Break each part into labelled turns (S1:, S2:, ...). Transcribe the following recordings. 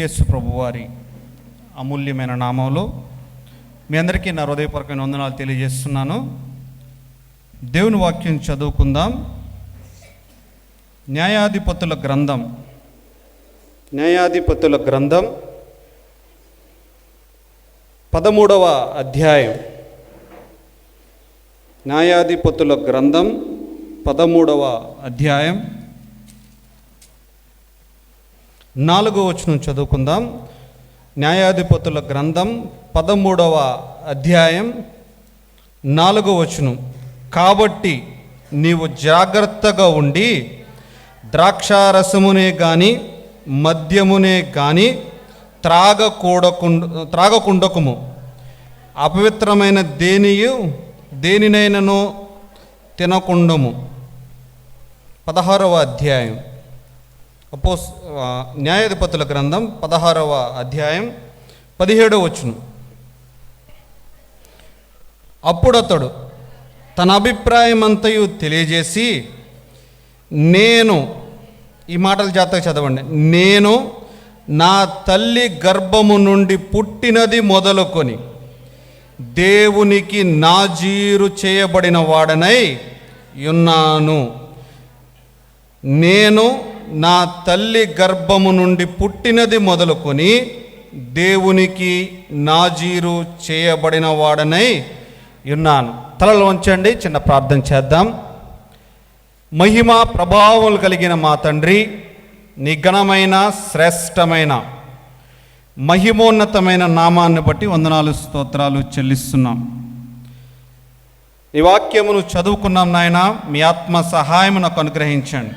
S1: యేసు ప్రభువారి అమూల్యమైన నామంలో మీ అందరికీ నా హృదయపూర్వకమైన వందనాలు తెలియజేస్తున్నాను. దేవుని వాక్యం చదువుకుందాం. న్యాయాధిపతుల గ్రంథం 13వ అధ్యాయం. న్యాయాధిపతుల గ్రంథం 13వ అధ్యాయం 4వ వచనం చదువుకుందాం. న్యాయాధిపతుల గ్రంథం 13వ అధ్యాయం 4వ వచనం. కాబట్టి నీవు జాగ్రత్తగా ఉండి ద్రాక్షారసమునే గాని మద్యమునే గాని త్రాగకుండకుము, అపవిత్రమైన దేనినైనను తినకుండము. 16వ అధ్యాయం న్యాయాధిపతుల గ్రంథం 16వ అధ్యాయం 17వ వచనం. అప్పుడు అతడు తన అభిప్రాయమంతయు తెలియజేసి, నేను, ఈ మాటలు జాగ్రత్తగా చదవండి, నేను నా తల్లి గర్భము నుండి పుట్టినది మొదలుకొని దేవునికి నాజీరు చేయబడిన వాడనై ఉన్నాను. నేను నా తల్లి గర్భము నుండి పుట్టినది మొదలుకొని దేవునికి నాజీరు చేయబడిన వాడనై ఉన్నాను. తలలు వంచండి, చిన్న ప్రార్థన చేద్దాం. మహిమ ప్రభావములు కలిగిన మా తండ్రి, నీ ఘనమైన శ్రేష్టమైన మహిమోన్నతమైన నామాన్ని బట్టి వందనాలు స్తోత్రాలు చెల్లిస్తున్నాం. ఈ వాక్యమును చదువుకున్నాం నాయన, మీ ఆత్మ సహాయము నాకు అనుగ్రహించండి.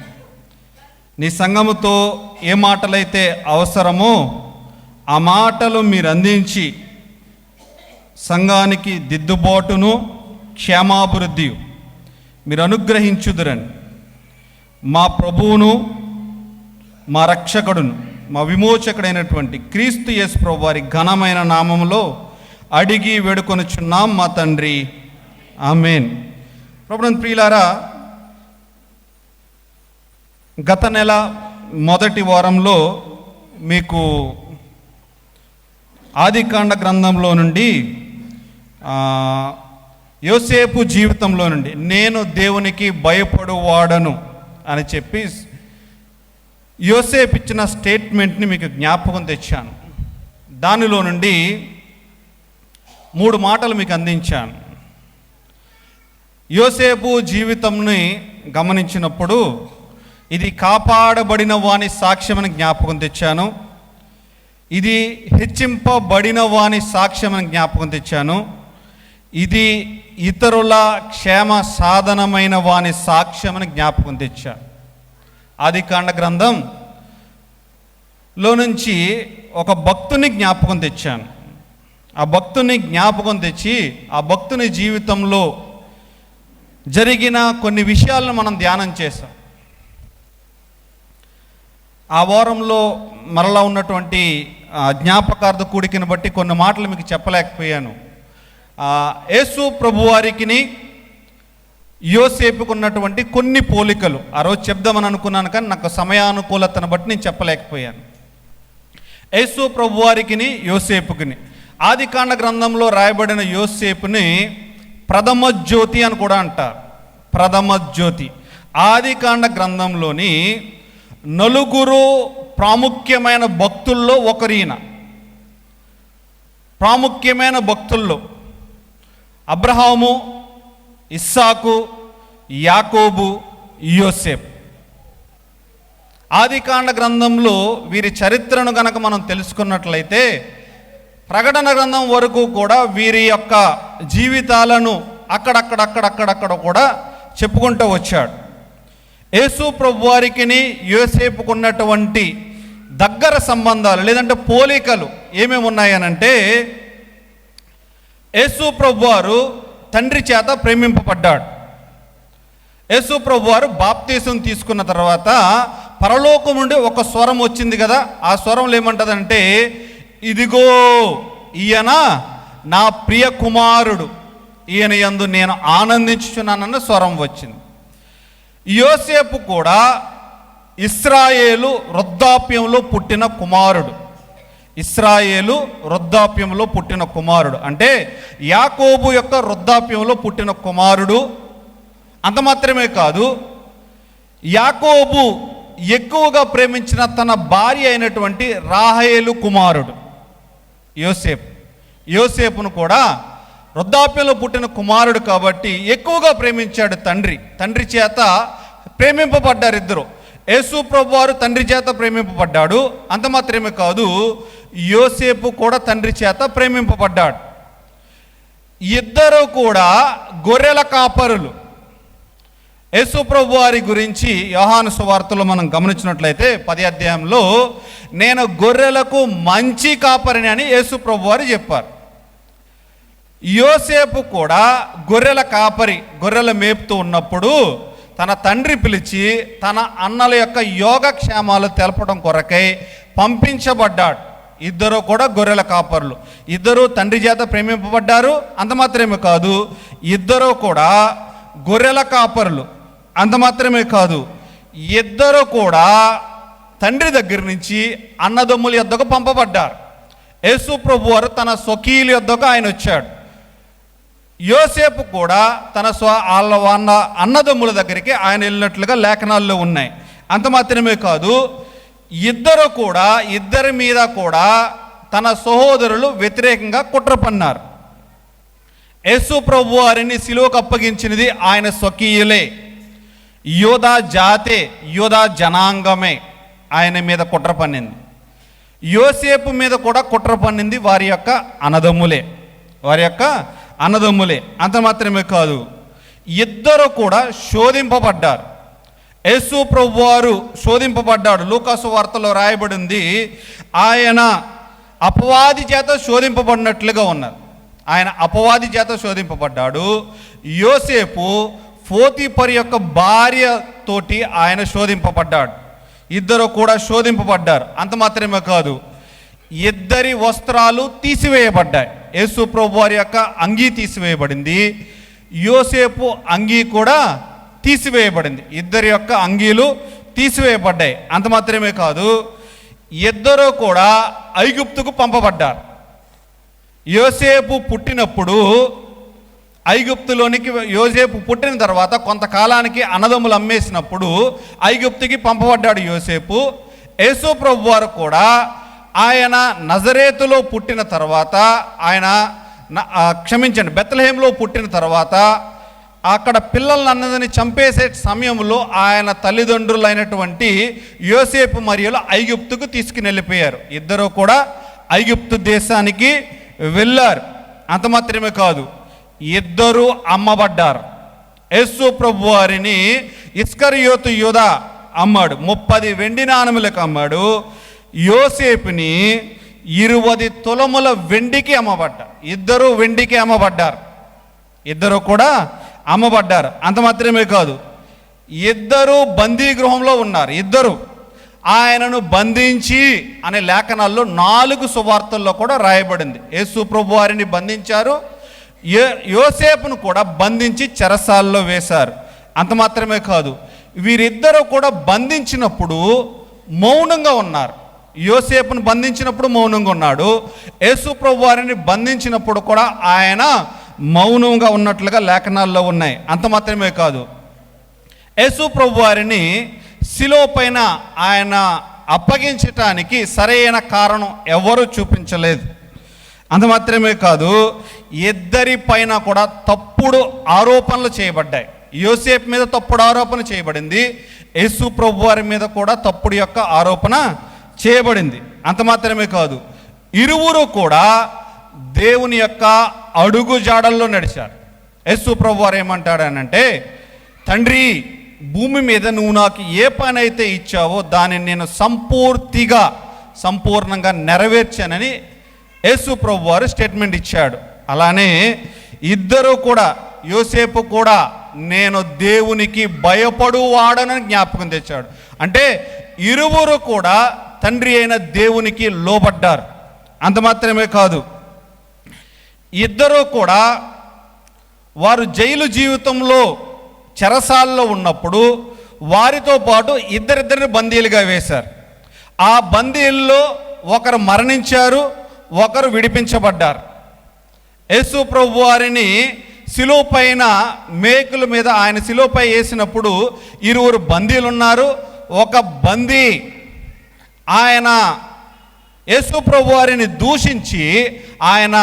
S1: నీ సంఘముతో ఏ మాటలైతే అవసరమో ఆ మాటలు మీరు అందించి సంఘానికి దిద్దుబాటును క్షేమాభివృద్ధి మీరు అనుగ్రహించుదురని మా ప్రభువును, మా రక్షకుడును, మా విమోచకుడైనటువంటి క్రీస్తు యేసు ప్రభు వారి ఘనమైన నామములో అడిగి వేడుకొనుచున్నాం మా తండ్రి, ఆమేన్. ప్రభునందు ప్రియులారా, గత నెల మొదటి వారంలో మీకు ఆదికాండ గ్రంథంలో నుండి యోసేపు జీవితంలో నుండి నేను దేవునికి భయపడువాడను అని చెప్పి యోసేపు ఇచ్చిన స్టేట్మెంట్ని మీకు జ్ఞాపకం తెచ్చాను. దానిలో నుండి 3 మాటలు మీకు అందించాను. యోసేపు జీవితంని గమనించినప్పుడు ఇది కాపాడబడిన వాని సాక్ష్యమని జ్ఞాపకం తెచ్చాను. ఇది హెచ్చింపబడిన వాని సాక్ష్యమని జ్ఞాపకం తెచ్చాను. ఇది ఇతరుల క్షేమ సాధనమైన వాని సాక్ష్యమని జ్ఞాపకం తెచ్చాను. ఆదికాండ గ్రంథంలో నుంచి ఒక భక్తుని జ్ఞాపకం తెచ్చాను. ఆ భక్తుని జ్ఞాపకం తెచ్చి ఆ భక్తుని జీవితంలో జరిగిన కొన్ని విషయాలను మనం ధ్యానం చేశాం. ఆ వారంలో మరలా ఉన్నటువంటి జ్ఞాపకార్థ కూడికను బట్టి కొన్ని మాటలు మీకు చెప్పలేకపోయాను. యేసు ప్రభువారికిని యోసేపుకున్నటువంటి కొన్ని పోలికలు ఆ రోజు చెప్దామని అనుకున్నాను, కానీ నాకు సమయానుకూలతను బట్టి నేను చెప్పలేకపోయాను. యేసు ప్రభువారికిని యోసేపుకిని ఆదికాండ గ్రంథంలో రాయబడిన యోసేపుని ప్రథమ జ్యోతి అని కూడా అంటారు. ప్రథమ జ్యోతి. ఆదికాండ గ్రంథంలోని 4 ప్రాముఖ్యమైన భక్తుల్లో ఒకరిన. ప్రాముఖ్యమైన భక్తుల్లో అబ్రహాము, ఇస్సాకు, యాకోబు, యోసేపు. ఆదికాండ గ్రంథంలో వీరి చరిత్రను గనక మనం తెలుసుకున్నట్లయితే ప్రకటన గ్రంథం వరకు కూడా వీరి యొక్క జీవితాలను అక్కడక్కడ కూడా చెప్పుకుంటూ వచ్చాడు. యేసు ప్రభువారికిని యోసేపుకున్నటువంటి దగ్గర సంబంధాలు లేదంటే పోలికలు ఏమేమి ఉన్నాయనంటే, యేసు ప్రభువారు తండ్రి చేత ప్రేమింపబడ్డాడు. యేసు ప్రభువారు బాప్తీసం తీసుకున్న తర్వాత పరలోకం నుండి ఒక స్వరం వచ్చింది కదా, ఆ స్వరంలో ఏమంటదంటే, ఇదిగో ఈయన నా ప్రియ కుమారుడు, ఈయన యందు నేను ఆనందించుచున్నానన్న స్వరం వచ్చింది. యోసేపు కూడా ఇశ్రాయేలు వృద్ధాప్యంలో పుట్టిన కుమారుడు. ఇశ్రాయేలు వృద్ధాప్యంలో పుట్టిన కుమారుడు, అంటే యాకోబు యొక్క వృద్ధాప్యంలో పుట్టిన కుమారుడు. అంత మాత్రమే కాదు, యాకోబు ఎక్కువగా ప్రేమించిన తన భార్య అయినటువంటి రాహేలు కుమారుడు యోసేపు. యోసేపును కూడా వృద్ధాప్యంలో పుట్టిన కుమారుడు కాబట్టి ఎక్కువగా ప్రేమించాడు తండ్రి. తండ్రి చేత ప్రేమింపబడ్డారు ఇద్దరు. యేసు ప్రభువారు తండ్రి చేత ప్రేమింపబడ్డాడు. అంత మాత్రమే కాదు, యోసేపు కూడా తండ్రి చేత ప్రేమింపబడ్డాడు. ఇద్దరు కూడా గొర్రెల కాపరులు. యేసు ప్రభువారి గురించి యోహాను సువార్తలో మనం గమనించినట్లయితే 10వ అధ్యాయంలో నేను గొర్రెలకు మంచి కాపరిని అని యేసు ప్రభువారు చెప్పారు. యోసేపు కూడా గొర్రెల కాపరి, గొర్రెల మేపుతూ ఉన్నప్పుడు తన తండ్రి పిలిచి తన అన్నల యొక్క యోగక్షేమాలు తెలపడం కొరకై పంపించబడ్డాడు. ఇద్దరు కూడా గొర్రెల కాపరులు. ఇద్దరు తండ్రి చేత ప్రేమింపబడ్డారు. అంత మాత్రమే కాదు, ఇద్దరు కూడా గొర్రెల కాపరులు. అంత మాత్రమే కాదు, ఇద్దరు కూడా తండ్రి దగ్గర నుంచి అన్నదమ్ముల యొద్దకు పంపబడ్డారు. యేసు ప్రభువారు తన స్వకీయుల యొద్దకు ఆయన వచ్చాడు. యోసేపు కూడా తన అన్నదమ్ముల దగ్గరికి ఆయన వెళ్ళినట్లుగా లేఖనాల్లో ఉన్నాయి. అంత మాత్రమే కాదు, ఇద్దరి మీద కూడా తన సహోదరులు వ్యతిరేకంగా కుట్ర పన్నారు. యేసు ప్రభువారిని సిలువకు అప్పగించినది ఆయన స్వకీయులే. యోధా జాతే, యోధా జనాంగమే ఆయన మీద కుట్ర పన్నింది. యోసేపు మీద కూడా కుట్ర పన్నింది వారి యొక్క అన్నదమ్ములే. అంత మాత్రమే కాదు, ఇద్దరు కూడా శోధింపబడ్డారు. యేసు ప్రభువారు శోధింపబడ్డాడు. లూకాసు వార్తలో రాయబడింది, ఆయన అపవాది చేత శోధింపబడినట్లుగా ఉన్నారు. ఆయన అపవాది చేత శోధింపబడ్డాడు. యోసేపు పోతీఫరు యొక్క భార్యతోటి ఆయన శోధింపబడ్డాడు. ఇద్దరు కూడా శోధింపబడ్డారు. అంత మాత్రమే కాదు, ఇద్దరి వస్త్రాలు తీసివేయబడ్డాయి. యేసు ప్రభువారి యొక్క అంగీ తీసివేయబడింది, యోసేపు అంగీ కూడా తీసివేయబడింది. ఇద్దరి యొక్క అంగీలు తీసివేయబడ్డాయి. అంత మాత్రమే కాదు, ఇద్దరు కూడా ఐగుప్తుకు పంపబడ్డారు. యోసేపు పుట్టినప్పుడు ఐగుప్తులోనికి, యోసేపు పుట్టిన తర్వాత కొంతకాలానికి అన్నదమ్ములు అమ్మేసినప్పుడు ఐగుప్తుకి పంపబడ్డాడు యోసేపు. యేసు ప్రభువారు కూడా ఆయన నజరేతులో పుట్టిన తర్వాత, బెత్లెహేంలో పుట్టిన తర్వాత అక్కడ పిల్లలన్నదని చంపేసే సమయంలో ఆయన తల్లిదండ్రులైనటువంటి యోసేపు మరియులు ఐగుప్తుకు తీసుకుని వెళ్ళిపోయారు. ఇద్దరు కూడా ఐగుప్తు దేశానికి వెళ్ళారు. అంత మాత్రమే కాదు, ఇద్దరు అమ్మబడ్డారు. యేసు ప్రభువారిని ఇస్కరియోతు యూదా అమ్మాడు, 30 వెండి నాణములకు అమ్మాడు. యోసేపుని 20 తులముల వెండికి అమ్మబడ్డారు. ఇద్దరు వెండికి అమ్మబడ్డారు. ఇద్దరు కూడా అమ్మబడ్డారు. అంత మాత్రమే కాదు, ఇద్దరు బందీ గృహంలో ఉన్నారు. ఇద్దరు ఆయనను బంధించి అనే లేఖనాల్లో 4 సువార్తల్లో కూడా రాయబడింది. యేసు ప్రభువారిని బంధించారు, యోసేపును కూడా బంధించి చెరసాల్లో వేశారు. అంత మాత్రమే కాదు, వీరిద్దరూ కూడా బంధించినప్పుడు మౌనంగా ఉన్నారు. యోసేపును బంధించినప్పుడు మౌనంగా ఉన్నాడు. యేసు ప్రభువారిని బంధించినప్పుడు కూడా ఆయన మౌనంగా ఉన్నట్లుగా లేఖనాల్లో ఉన్నాయి. అంత మాత్రమే కాదు, యేసు ప్రభువారిని శిలువ పైన ఆయన అప్పగించటానికి సరైన కారణం ఎవరు చూపించలేదు. అంత మాత్రమే కాదు, ఇద్దరి పైన కూడా తప్పుడు ఆరోపణలు చేయబడ్డాయి. యోసేపు మీద తప్పుడు ఆరోపణ చేయబడింది, యేసు ప్రభువారి మీద కూడా తప్పుడు యొక్క ఆరోపణ చేయబడింది. అంత మాత్రమే కాదు, ఇరువురు కూడా దేవుని యొక్క అడుగు జాడల్లో నడిచారు. యేసు ప్రభువారు ఏమంటాడనంటే, తండ్రి, భూమి మీద నువ్వు నాకు ఏ పని అయితే ఇచ్చావో దానిని నేను సంపూర్ణంగా నెరవేర్చానని యేసు ప్రభువారు స్టేట్మెంట్ ఇచ్చాడు. అలానే ఇద్దరు కూడా, యోసేపు కూడా నేను దేవునికి భయపడువాడనని జ్ఞాపకం తెచ్చాడు. అంటే ఇరువురు కూడా తండ్రి అయిన దేవునికి లోబడ్డారు. అంత మాత్రమే కాదు, ఇద్దరు కూడా వారు జైలు జీవితంలో చెరసాల్లో ఉన్నప్పుడు వారితో పాటు ఇద్దరిద్దరిని బందీలుగా వేశారు. ఆ బందీల్లో ఒకరు మరణించారు, ఒకరు విడిపించబడ్డారు. యేసు ప్రభు వారిని శిలువ పైన మేకుల మీద ఆయన శిలువపై వేసినప్పుడు 2 బందీలు ఉన్నారు. ఒక బందీ ఆయన యేసు ప్రభు వారిని దూషించి ఆయన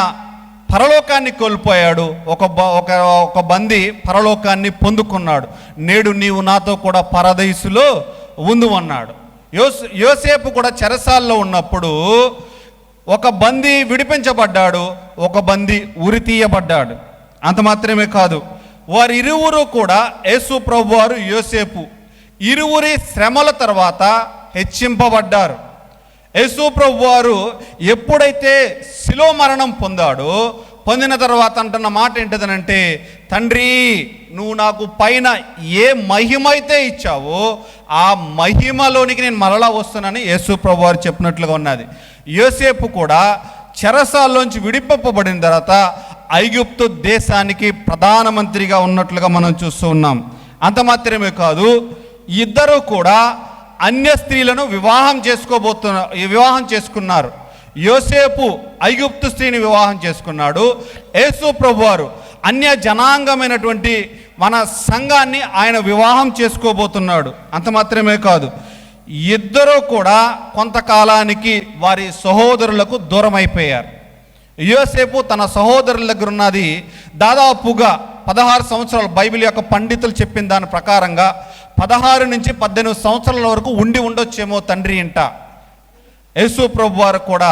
S1: పరలోకాన్ని కోల్పోయాడు. ఒక బందీ పరలోకాన్ని పొందుకున్నాడు. నేడు నీవు నాతో కూడా పరదైసులో ఉందుమన్నాడు. యోసేపు కూడా చెరసాల్లో ఉన్నప్పుడు ఒక బందీ విడిపించబడ్డాడు, ఒక బందీ ఉరి తీయబడ్డాడు. అంత మాత్రమే కాదు, వారిరువురు కూడా యేసు ప్రభు వారు యోసేపు ఇరువురి శ్రమల తర్వాత హెచ్చింపబడ్డారు. యేసు ప్రభు వారు ఎప్పుడైతే శిలువ మరణం పొందిన తర్వాత అంటున్న మాట ఏంటిదనంటే, తండ్రి నువ్వు నాకు పైన ఏ మహిమ అయితే ఇచ్చావో ఆ మహిమలోనికి నేను మరలా వస్తున్నానని యేసు ప్రభు వారు చెప్పినట్లుగా ఉన్నది. యోసేపు కూడా చెరసాల్లోంచి విడిపింపబడిన తర్వాత ఐగుప్తు దేశానికి ప్రధానమంత్రిగా ఉన్నట్లుగా మనం చూస్తూ ఉన్నాం. అంత మాత్రమే కాదు, ఇద్దరు కూడా అన్య స్త్రీలను వివాహం చేసుకున్నారు. యోసేపు ఐగుప్తు స్త్రీని వివాహం చేసుకున్నాడు. యేసు ప్రభువారు అన్య జనాంగమైనటువంటి మన సంఘాన్ని ఆయన వివాహం చేసుకోబోతున్నాడు. అంత మాత్రమే కాదు, ఇద్దరూ కూడా కొంతకాలానికి వారి సహోదరులకు దూరం అయిపోయారు. యోసేపు తన సహోదరుల దగ్గర ఉన్నది దాదాపుగా 16 సంవత్సరాలు. బైబిల్ యొక్క పండితులు చెప్పిన దాని ప్రకారంగా 16 నుంచి 18 సంవత్సరాల వరకు ఉండొచ్చేమో తండ్రి ఇంట. యేసు ప్రభు వారు కూడా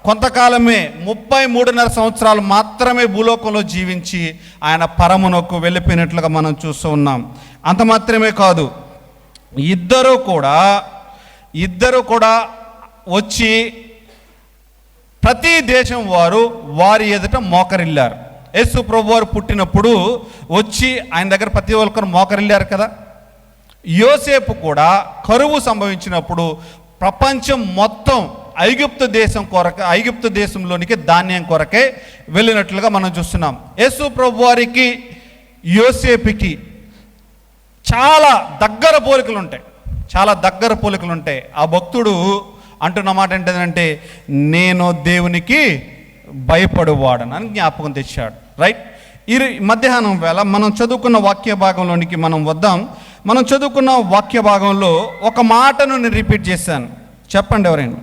S1: కొంతకాలమే 33.5 సంవత్సరాలు మాత్రమే భూలోకంలో జీవించి ఆయన పరమునకు వెళ్ళిపోయినట్లుగా మనం చూస్తూ ఉన్నాం. అంత మాత్రమే కాదు, ఇద్దరు కూడా వచ్చి ప్రతి దేశం వారి ఎదుట మోకరిల్లారు. యేసు ప్రభు వారు పుట్టినప్పుడు వచ్చి ఆయన దగ్గర ప్రతి ఒక్కరు మోకరిల్లారు కదా. యోసేపు కూడా కరువు సంభవించినప్పుడు ప్రపంచం మొత్తం ఐగుప్తు దేశంలోనికి ధాన్యం కొరకే వెళ్ళినట్లుగా మనం చూస్తున్నాం. యేసు ప్రభు వారికి యోసేపుకి చాలా దగ్గర పోలికలు ఉంటాయి. ఆ భక్తుడు అంటున్న మాట ఏంటంటే, నేను దేవునికి భయపడువాడనని జ్ఞాపకం తెచ్చాడు. రైట్. ఈ మధ్యాహ్నం వేళ మనం చదువుకున్న వాక్య భాగంలోనికి మనం వద్దాం. మనం చదువుకున్న వాక్య భాగంలో ఒక మాటను నేను రిపీట్ చేశాను. చెప్పండి ఎవరైనా.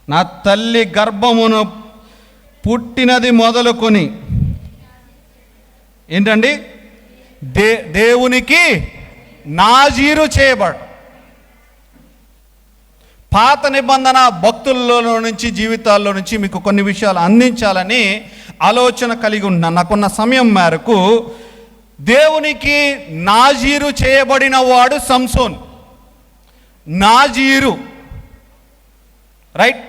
S1: నా తల్లి గర్భమును పుట్టినది మొదలుకొని ఏంటండి, దేవునికి నాజీరు చేయబడు. పాత నిబంధన భక్తుల్లో నుంచి జీవితాల్లో నుంచి మీకు కొన్ని విషయాలు అందించాలని ఆలోచన కలిగి ఉన్నాను. నాకున్న సమయం మేరకు దేవునికి నాజీరు చేయబడిన వాడు సంసోన్. నాజీరు, రైట్.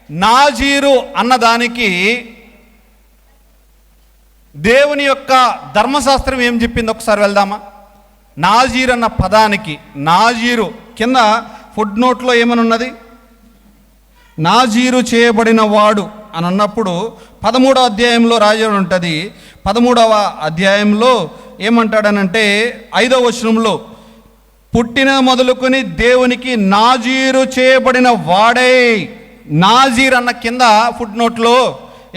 S1: నాజీరు అన్నదానికి దేవుని యొక్క ధర్మశాస్త్రం ఏం చెప్పింది ఒకసారి వెళ్దామా. నాజీర్ అన్న పదానికి, నాజీరు కింద ఫుడ్ నోట్లో ఏమని ఉన్నది, నాజీరు చేయబడిన వాడు అని అన్నప్పుడు 13వ అధ్యాయంలో రాయబడి ఉంటుంది. 13వ అధ్యాయంలో ఏమంటాడనంటే 5వ వచనంలో, పుట్టిన మొదలుకొని దేవునికి నాజీరు చేయబడిన వాడే. నాజీర్ అన్న కింద ఫుడ్ నోట్లో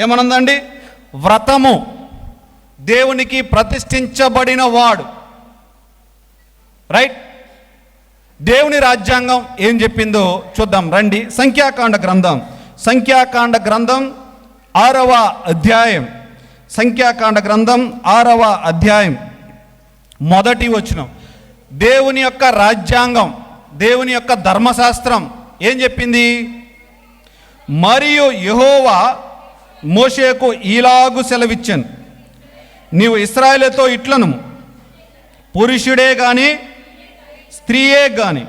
S1: ఏమనుందండి, వ్రతము, దేవునికి ప్రతిష్ఠించబడిన వాడు. రైట్. దేవుని రాజ్యాంగం ఏం చెప్పిందో చూద్దాం రండి. సంఖ్యాకాండ గ్రంథం 6వ అధ్యాయం, సంఖ్యాకాండ గ్రంథం 6వ అధ్యాయం మొదటి వచనం. దేవుని యొక్క రాజ్యాంగం, దేవుని యొక్క ధర్మశాస్త్రం ఏం చెప్పింది, మరియు యెహోవా మోషేకు ఈలాగు సెలవిచ్చాను, నీవు ఇశ్రాయేలుతో ఇట్లను, పురుషుడే గాని స్త్రీయే గాని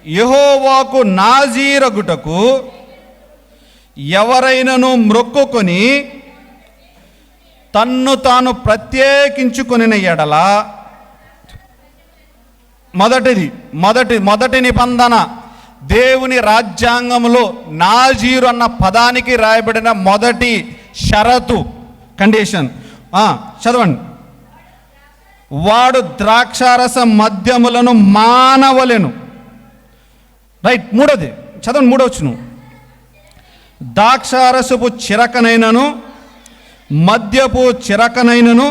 S1: యెహోవాకు నాజీరగుటకు ఎవరైనను మ్రొక్కుకొని తన్ను తాను ప్రత్యేకించుకొనిన ఎడల, మొదటి నిబంధన దేవుని రాజ్యాంగంలో నాజీరు అన్న పదానికి రాయబడిన మొదటి షరతు, కండిషన్. చదవండి. వాడు ద్రాక్షారస మద్యములను మానవలెను. రైట్, మూడోది చదవండి, మూడో వచనం. ద్రాక్షారసపు చిరకనైనను మద్యపు చిరకనైనను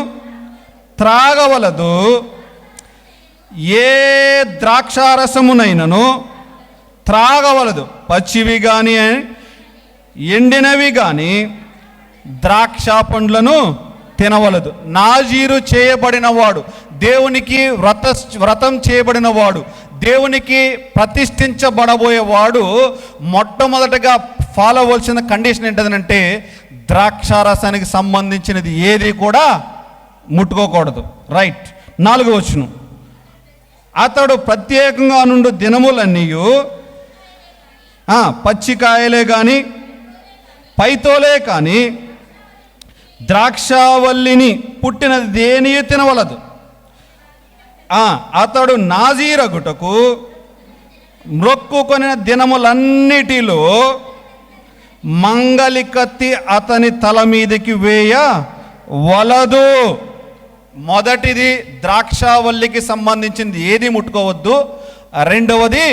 S1: త్రాగవలదు, ఏ ద్రాక్షారసమునైనను త్రాగవలదు, పచ్చివి కానీ ఎండినవి కానీ ద్రాక్ష పండ్లను తినవలదు. నాజీరు చేయబడిన వాడు, దేవునికి వ్రతం చేయబడిన వాడు, దేవునికి ప్రతిష్ఠించబడబోయేవాడు మొట్టమొదటగా ఫాలో అవ్వాల్సిన కండిషన్ ఏంటంటే ద్రాక్షారసానికి సంబంధించినది ఏది కూడా ముట్టుకోకూడదు. రైట్, 4వ వచనం. అతడు ప్రత్యేకంగా నుండి దినములన్నీ పచ్చికాయలే కానీ పైతోలే కానీ ద్రాక్షావల్లిని పుట్టినది దేని తినవలదు. అతడు నాజీరగుటకు మ్రొక్కుకొనిన దినములన్నిటిలో మంగలి కత్తి అతని తల మీదకి వేయవలదు. మొదటిది ద్రాక్షావల్లికి సంబంధించింది ఏది ముట్టుకోవద్దు. రెండవది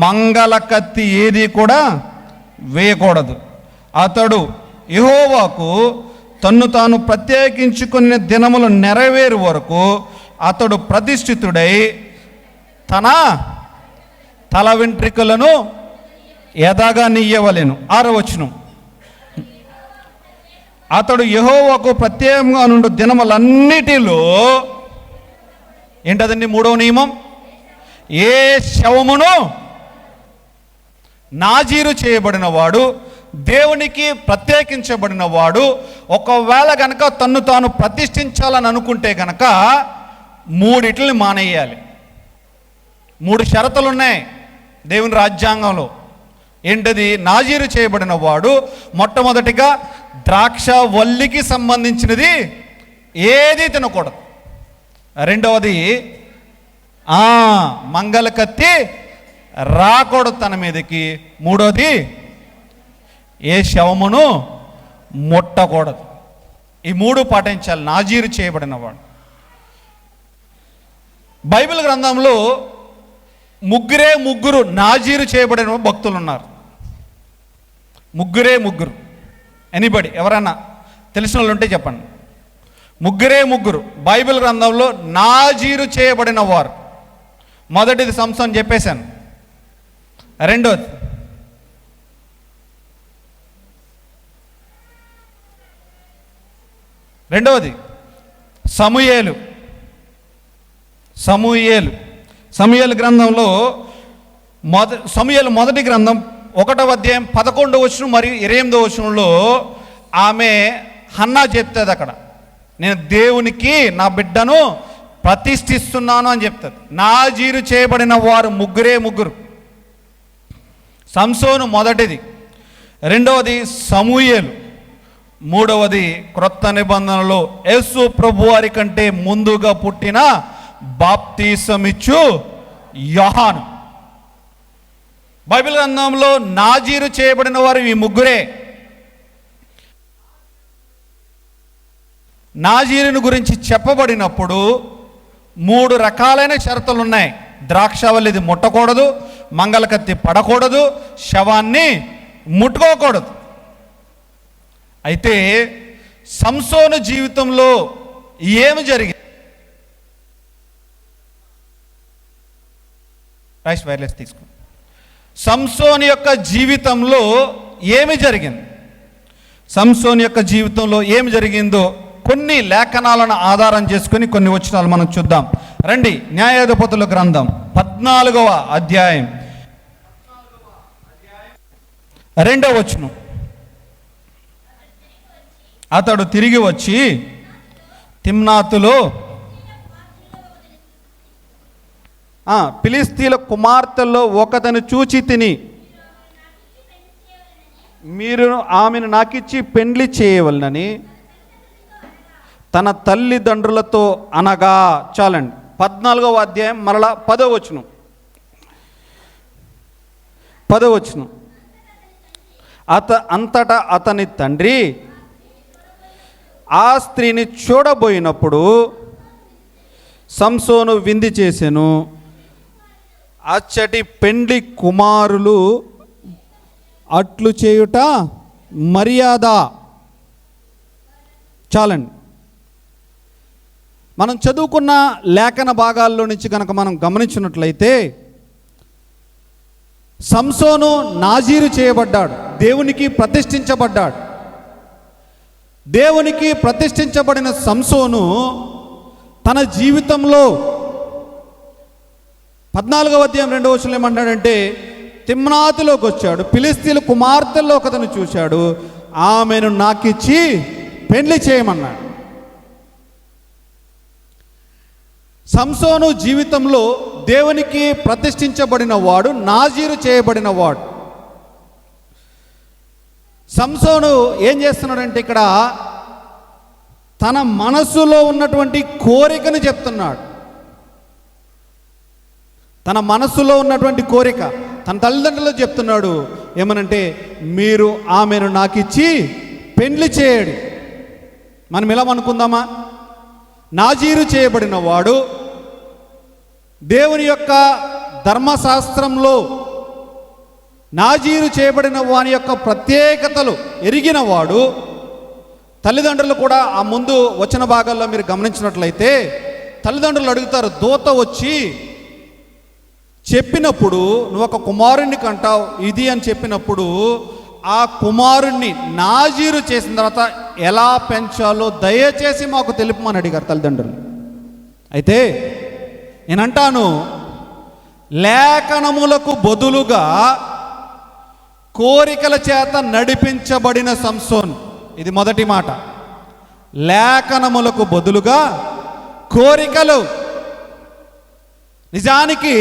S1: మంగళ కత్తి ఏది కూడా వేయకూడదు. అతడు యెహోవాకు తన్ను తాను ప్రత్యేకించుకున్న దినములు నెరవేరు వరకు అతడు ప్రతిష్ఠితుడై తన తల వెంట్రికలను ఎదగనియ్యవలెను. 6వ వచనం. అతడు యెహోవాకు ప్రత్యేకంగా నుండి దినములన్నిటిలో ఏంటదండి 3వ నియమం, ఏ శవమును నాజీరు చేయబడిన వాడు, దేవునికి ప్రత్యేకించబడిన వాడు ఒకవేళ గనక తన్ను తాను ప్రతిష్ఠించాలని అనుకుంటే గనక 3 మానేయాలి. 3 షరతులు ఉన్నాయి దేవుని రాజ్యాంగంలో. ఏంటది? నాజీరు చేయబడిన వాడు మొట్టమొదటిగా ద్రాక్ష వల్లికి సంబంధించినది ఏది తినకూడదు. రెండవది మంగళ కత్తి రాకూడదు తన మీదకి. మూడోది ఏ శవమును ముట్టకూడదు. ఈ 3 పాటించాలి నాజీరు చేయబడిన వాడు. బైబిల్ గ్రంథంలో ముగ్గురు నాజీరు చేయబడిన భక్తులు ఉన్నారు. ముగ్గురు. ఎనీబడి, ఎవరన్నా తెలిసిన వాళ్ళు ఉంటే చెప్పండి. ముగ్గురు బైబిల్ గ్రంథంలో నాజీరు చేయబడిన వారు. మొదటిది సంసోన్ చెప్పేశాను. రెండవది సమూయేలు గ్రంథంలో సమూయేలు మొదటి గ్రంథం 1వ అధ్యాయం 11వ వచనం మరియు 28వ వచనంలో ఆమె హన్నా చెప్తుంది. అక్కడ నేను దేవునికి నా బిడ్డను ప్రతిష్ఠిస్తున్నాను అని చెప్తుంది. నాజీరు చేయబడిన వారు ముగ్గురు. సంసోను మొదటిది, రెండవది సమూయేలు, మూడవది క్రొత్త నిబంధనలో యేసు ప్రభు వారి కంటే ముందుగా పుట్టిన బాప్తీసమిచ్చు యోహాను. బైబిల్ గ్రంథంలో నాజీరు చేయబడిన వారు ఈ ముగ్గురే. నాజీరుని గురించి చెప్పబడినప్పుడు 3 రకాలైన షరతులు ఉన్నాయి. ద్రాక్షవల్లిది ముట్టకూడదు, మంగళకత్తి పడకూడదు, శవాన్ని ముట్టుకోకూడదు. అయితే సంసోను జీవితంలో ఏమి జరిగింది? రైస్ వైర్లెస్ తీసుకో. సంసోను యొక్క జీవితంలో ఏమి జరిగింది? సంసోను యొక్క జీవితంలో ఏమి జరిగిందో కొన్ని లేఖనాలను ఆధారం చేసుకుని కొన్ని వచనాలు మనం చూద్దాం. రండి, న్యాయాధిపతుల గ్రంథం 14వ అధ్యాయం 2వ వచనం. అతడు తిరిగి వచ్చి తిమ్నాతులో ఫిలిష్తీయుల కుమార్తెల్లో ఒకతను చూచి తిని, మీరు ఆమెను నాకిచ్చి పెండ్లి చేయవలనని తన తల్లిదండ్రులతో అనగా. చాలండి, 14వ అధ్యాయం మరలా 10వ వచనం. 10వ వచనం. అంతటా అతని తండ్రి ఆ స్త్రీని చూడబోయినప్పుడు సంసోను విందు చేసెను. అచ్చటి పెండ్లి కుమారులు అట్లు చేయుట మర్యాద. చాలండి. మనం చదువుకున్న లేఖన భాగాల్లో నుంచి కనుక మనం గమనించినట్లయితే సంసోను నాజీరు చేయబడ్డాడు, దేవునికి ప్రతిష్ఠించబడ్డాడు. దేవునికి ప్రతిష్ఠించబడిన సంసోను తన జీవితంలో 14వ అధ్యాయం 2వ వచనంలో ఏమంటాడంటే, తిమ్నాతులోకి వచ్చాడు, ఫిలిష్తీయుల కుమార్తెల్లో ఒకతను చూశాడు, ఆమెను నాకిచ్చి పెళ్లి చేయమన్నాడు. సంసోను జీవితంలో దేవునికి ప్రతిష్ఠించబడిన వాడు, నాజీరు చేయబడిన వాడు. సంసోను ఏం చేస్తున్నాడంటే ఇక్కడ తన మనసులో ఉన్నటువంటి కోరికను చెప్తున్నాడు. తన మనసులో ఉన్నటువంటి కోరిక తన తల్లిదండ్రులకు చెప్తున్నాడు. ఏమనంటే, మీరు ఆమెను నాకిచ్చి పెండ్లి చేయడు. మనం ఎలా అనుకుందామా? నాజీరు చేయబడిన వాడు, దేవుని యొక్క ధర్మశాస్త్రంలో నాజీరు చేయబడిన వాని యొక్క ప్రత్యేకతలు ఎరిగిన వాడు. తల్లిదండ్రులు కూడా ఆ ముందు వచ్చిన భాగాల్లో మీరు గమనించినట్లయితే తల్లిదండ్రులు అడుగుతారు, దూత వచ్చి చెప్పినప్పుడు నువ్వు ఒక కుమారుణ్ణి కంటావు ఇది అని చెప్పినప్పుడు ఆ కుమారుణ్ణి నాజీరు చేసిన తర్వాత ఎలా పెంచాలో దయచేసి మాకు తెలుపమని అడిగారు తల్లిదండ్రులు. అయితే నేనంటాను, లేఖనములకు బదులుగా కోరికల చేత నడిపించబడిన సంసోను. ఇది మొదటి మాట. లేఖనములకు బదులుగా కోరికలు. నిజానికి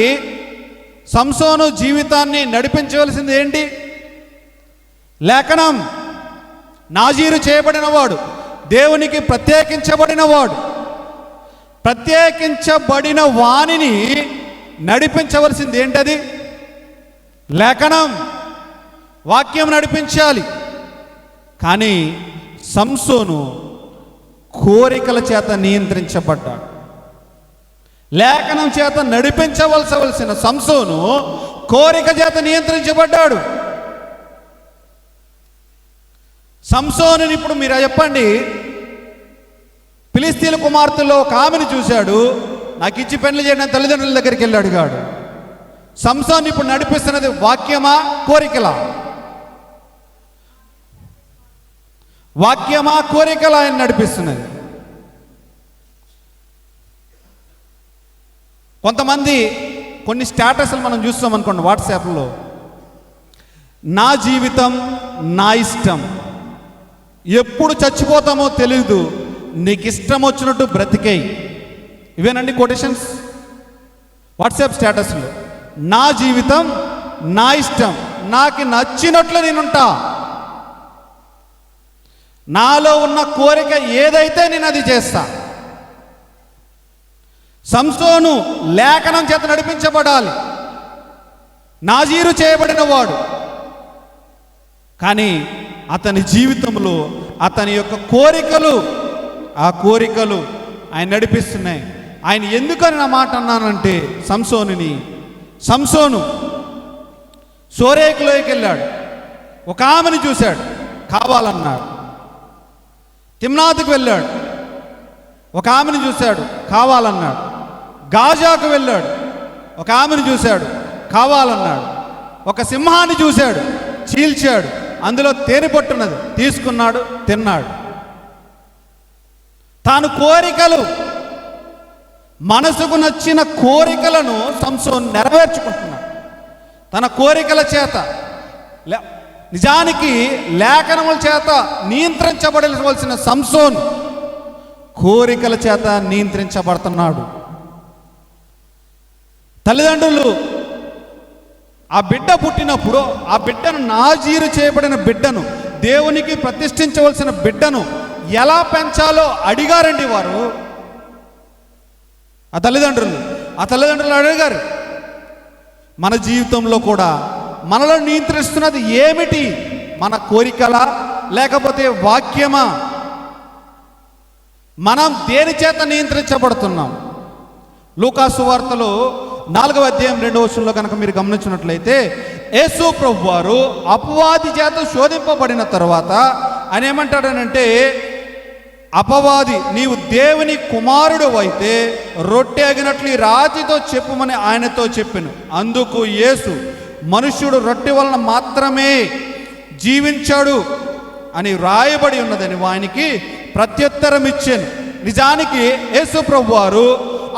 S1: సంసోను జీవితాన్ని నడిపించవలసింది ఏంటి? లేఖనం. నాజీరు చేయబడినవాడు, దేవునికి ప్రత్యేకించబడినవాడు. ప్రత్యేకించబడిన వాణిని నడిపించవలసింది ఏంటది? లేఖనం, వాక్యం నడిపించాలి. కానీ సంసోను కోరికల చేత నియంత్రించబడ్డాడు. లేఖనం చేత నడిపించవలసిన సంసోను కోరిక చేత నియంత్రించబడ్డాడు. సంసోనుని ఇప్పుడు మీరు చెప్పండి, ఫిలిష్తీయుల కుమార్తెలో ఒక ఆమెను చూశాడు, నాకు ఇచ్చి పెళ్లి చేయడానికి తల్లిదండ్రుల దగ్గరికి వెళ్ళి అడిగాడు. సంసోను ఇప్పుడు నడిపిస్తున్నది వాక్యమా, కోరికలా? వాక్యమా, కోరికలా ఆయన నడిపిస్తున్నది. కొంతమంది కొన్ని స్టేటస్లు మనం చూస్తాం అనుకోండి వాట్సాప్లో, నా జీవితం నా ఇష్టం, ఎప్పుడు చచ్చిపోతామో తెలీదు, నీకు ఇష్టం వచ్చినట్టు బ్రతికేయి. ఇవేనండి కొటేషన్స్ వాట్సాప్ స్టేటస్లో. నా జీవితం నా ఇష్టం, నాకు నచ్చినట్లు నేనుంటా, నాలో ఉన్న కోరిక ఏదైతే నేను అది చేస్తా. సంసోను లేఖనం చేత నడిపించబడాలి, నాజీరు చేయబడిన వాడు. కానీ అతని జీవితంలో అతని యొక్క కోరికలు, ఆ కోరికలు ఆయన నడిపిస్తున్నాయి. ఆయన ఎందుకని నా మాట అన్నానంటే, సంసోను సోరేకులోకి వెళ్ళాడు, ఒక ఆమెను చూశాడు, కావాలన్నాడు. తిమ్నాతుకు వెళ్ళాడు, ఒక ఆమెను చూశాడు, కావాలన్నాడు. గాజాకు వెళ్ళాడు, ఒక ఆమెను చూశాడు, కావాలన్నాడు. ఒక సింహాన్ని చూశాడు, చీల్చాడు, అందులో తేనె పట్టున్నది, తీసుకున్నాడు, తిన్నాడు. తాను కోరికలు, మనసుకు నచ్చిన కోరికలను సంసోను నెరవేర్చుకుంటున్నాడు తన కోరికల చేత. నిజానికి లేఖనముల చేత నియంత్రించబడవలసిన సంసోను కోరికల చేత నియంత్రించబడుతున్నాడు. తల్లిదండ్రులు ఆ బిడ్డ పుట్టినప్పుడు ఆ బిడ్డను, నాజీరు చేయబడిన బిడ్డను, దేవునికి ప్రతిష్ఠించవలసిన బిడ్డను ఎలా పెంచాలో అడిగారండి వారు. ఆ తల్లిదండ్రులు అడిగారు. మన జీవితంలో కూడా మనలో నియంత్రిస్తున్నది ఏమిటి? మన కోరికలా లేకపోతే వాక్యమా? మనం దేని చేత నియంత్రించబడుతున్నాం? లూకా సువార్తలో 4వ అధ్యాయం 2వ వచనంలో కనుక మీరు గమనించినట్లయితే, యేసు ప్రభు వారు అపవాది చేత శోధింపబడిన తర్వాత ఆయన ఏమంటాడనంటే, అపవాది నీవు దేవుని కుమారుడు అయితే రొట్టె అగినట్లు ఈ రాతితో చెప్పుమని ఆయనతో చెప్పెను. అందుకు యేసు, మనుష్యుడు రొట్టె వలన మాత్రమే జీవించాడు అని వ్రాయబడి ఉన్నదని వానికి ప్రత్యుత్తరం ఇచ్చాను. నిజానికి యేసు ప్రభు వారు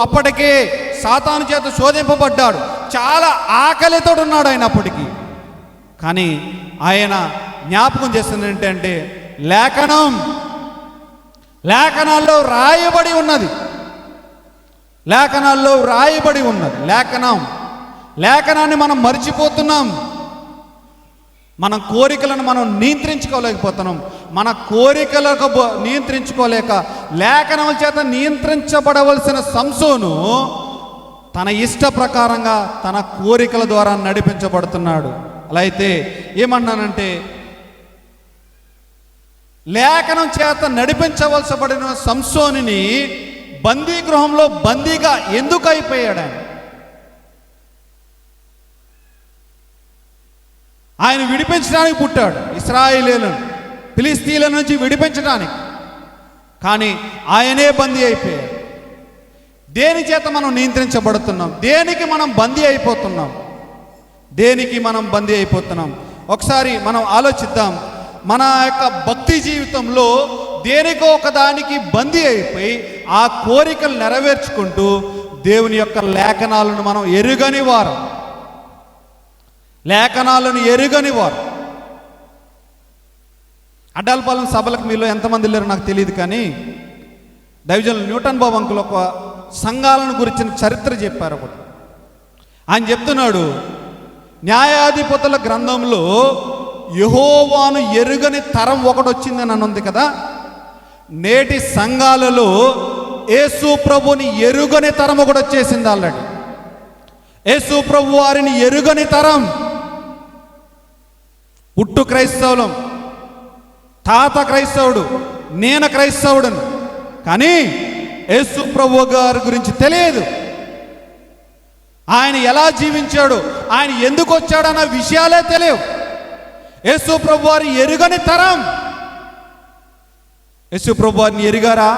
S1: అప్పటికే సాతాను చేత శోధింపబడ్డాడు, చాలా ఆకలితో ఉన్నాడు ఆయన అప్పటికి. కానీ ఆయన జ్ఞాపకం చేస్తుంది ఏంటంటే, లేఖనాల్లో రాయబడి ఉన్నది, లేఖనాల్లో రాయబడి ఉన్నది. లేఖనాన్ని మనం మర్చిపోతున్నాం. మన కోరికలను మనం నియంత్రించుకోలేకపోతున్నాం. మన కోరికలకు నియంత్రించుకోలేక లేఖనముల చేత నియంత్రించబడవలసిన సంసోను తన ఇష్ట ప్రకారంగా తన కోరికల ద్వారా నడిపించబడుతున్నాడు. అలా అయితే ఏమన్నానంటే, లేఖనం చేత నడిపించవలసబడిన సంసోనుని బందీ గృహంలో బందీగా ఎందుకు అయిపోయాడు? ఆయన విడిపించడానికి పుట్టాడు, ఇశ్రాయేలీయులను ఫిలిష్తీయుల నుంచి విడిపించడానికి. కానీ ఆయనే బందీ అయిపోయాడు. దేని చేత మనం నియంత్రించబడుతున్నాం? దేనికి మనం బందీ అయిపోతున్నాం? ఒకసారి మనం ఆలోచిద్దాం. మన యొక్క భక్తి జీవితంలో దేనికో ఒకదానికి బందీ అయిపోయి ఆ కోరికలు నెరవేర్చుకుంటూ దేవుని యొక్క లేఖనాలను మనం ఎరుగని వారు. అడ్డాలపాలెం సభలకు మీలో ఎంతమంది లేరు నాకు తెలియదు, కానీ దైవజనులు న్యూటన్ బాబు అంకుల్ ఒక సంఘాలను గురించిన చరిత్ర చెప్పారు ఒకటి. ఆయన చెప్తున్నాడు, న్యాయాధిపతుల గ్రంథంలో యెహోవాను ఎరుగని తరం ఒకటి వచ్చిందని అని ఉంది కదా. నేటి సంఘాలలో యేసు ప్రభుని ఎరుగని తరం ఒకటి వచ్చేసింది ఆల్రెడీ. యేసు ప్రభు వారిని ఎరుగని తరం. పుట్టు క్రైస్తవులం, తాత క్రైస్తవుడు, నేను క్రైస్తవుడును, కానీ యేసు ప్రభు గారి గురించి తెలియదు. ఆయన ఎలా జీవించాడు, ఆయన ఎందుకు వచ్చాడన్న విషయాలే తెలియవు. యేసు ప్రభు వారి ఎరుగని తరం. యేసు ప్రభు వారిని ఎరిగారా?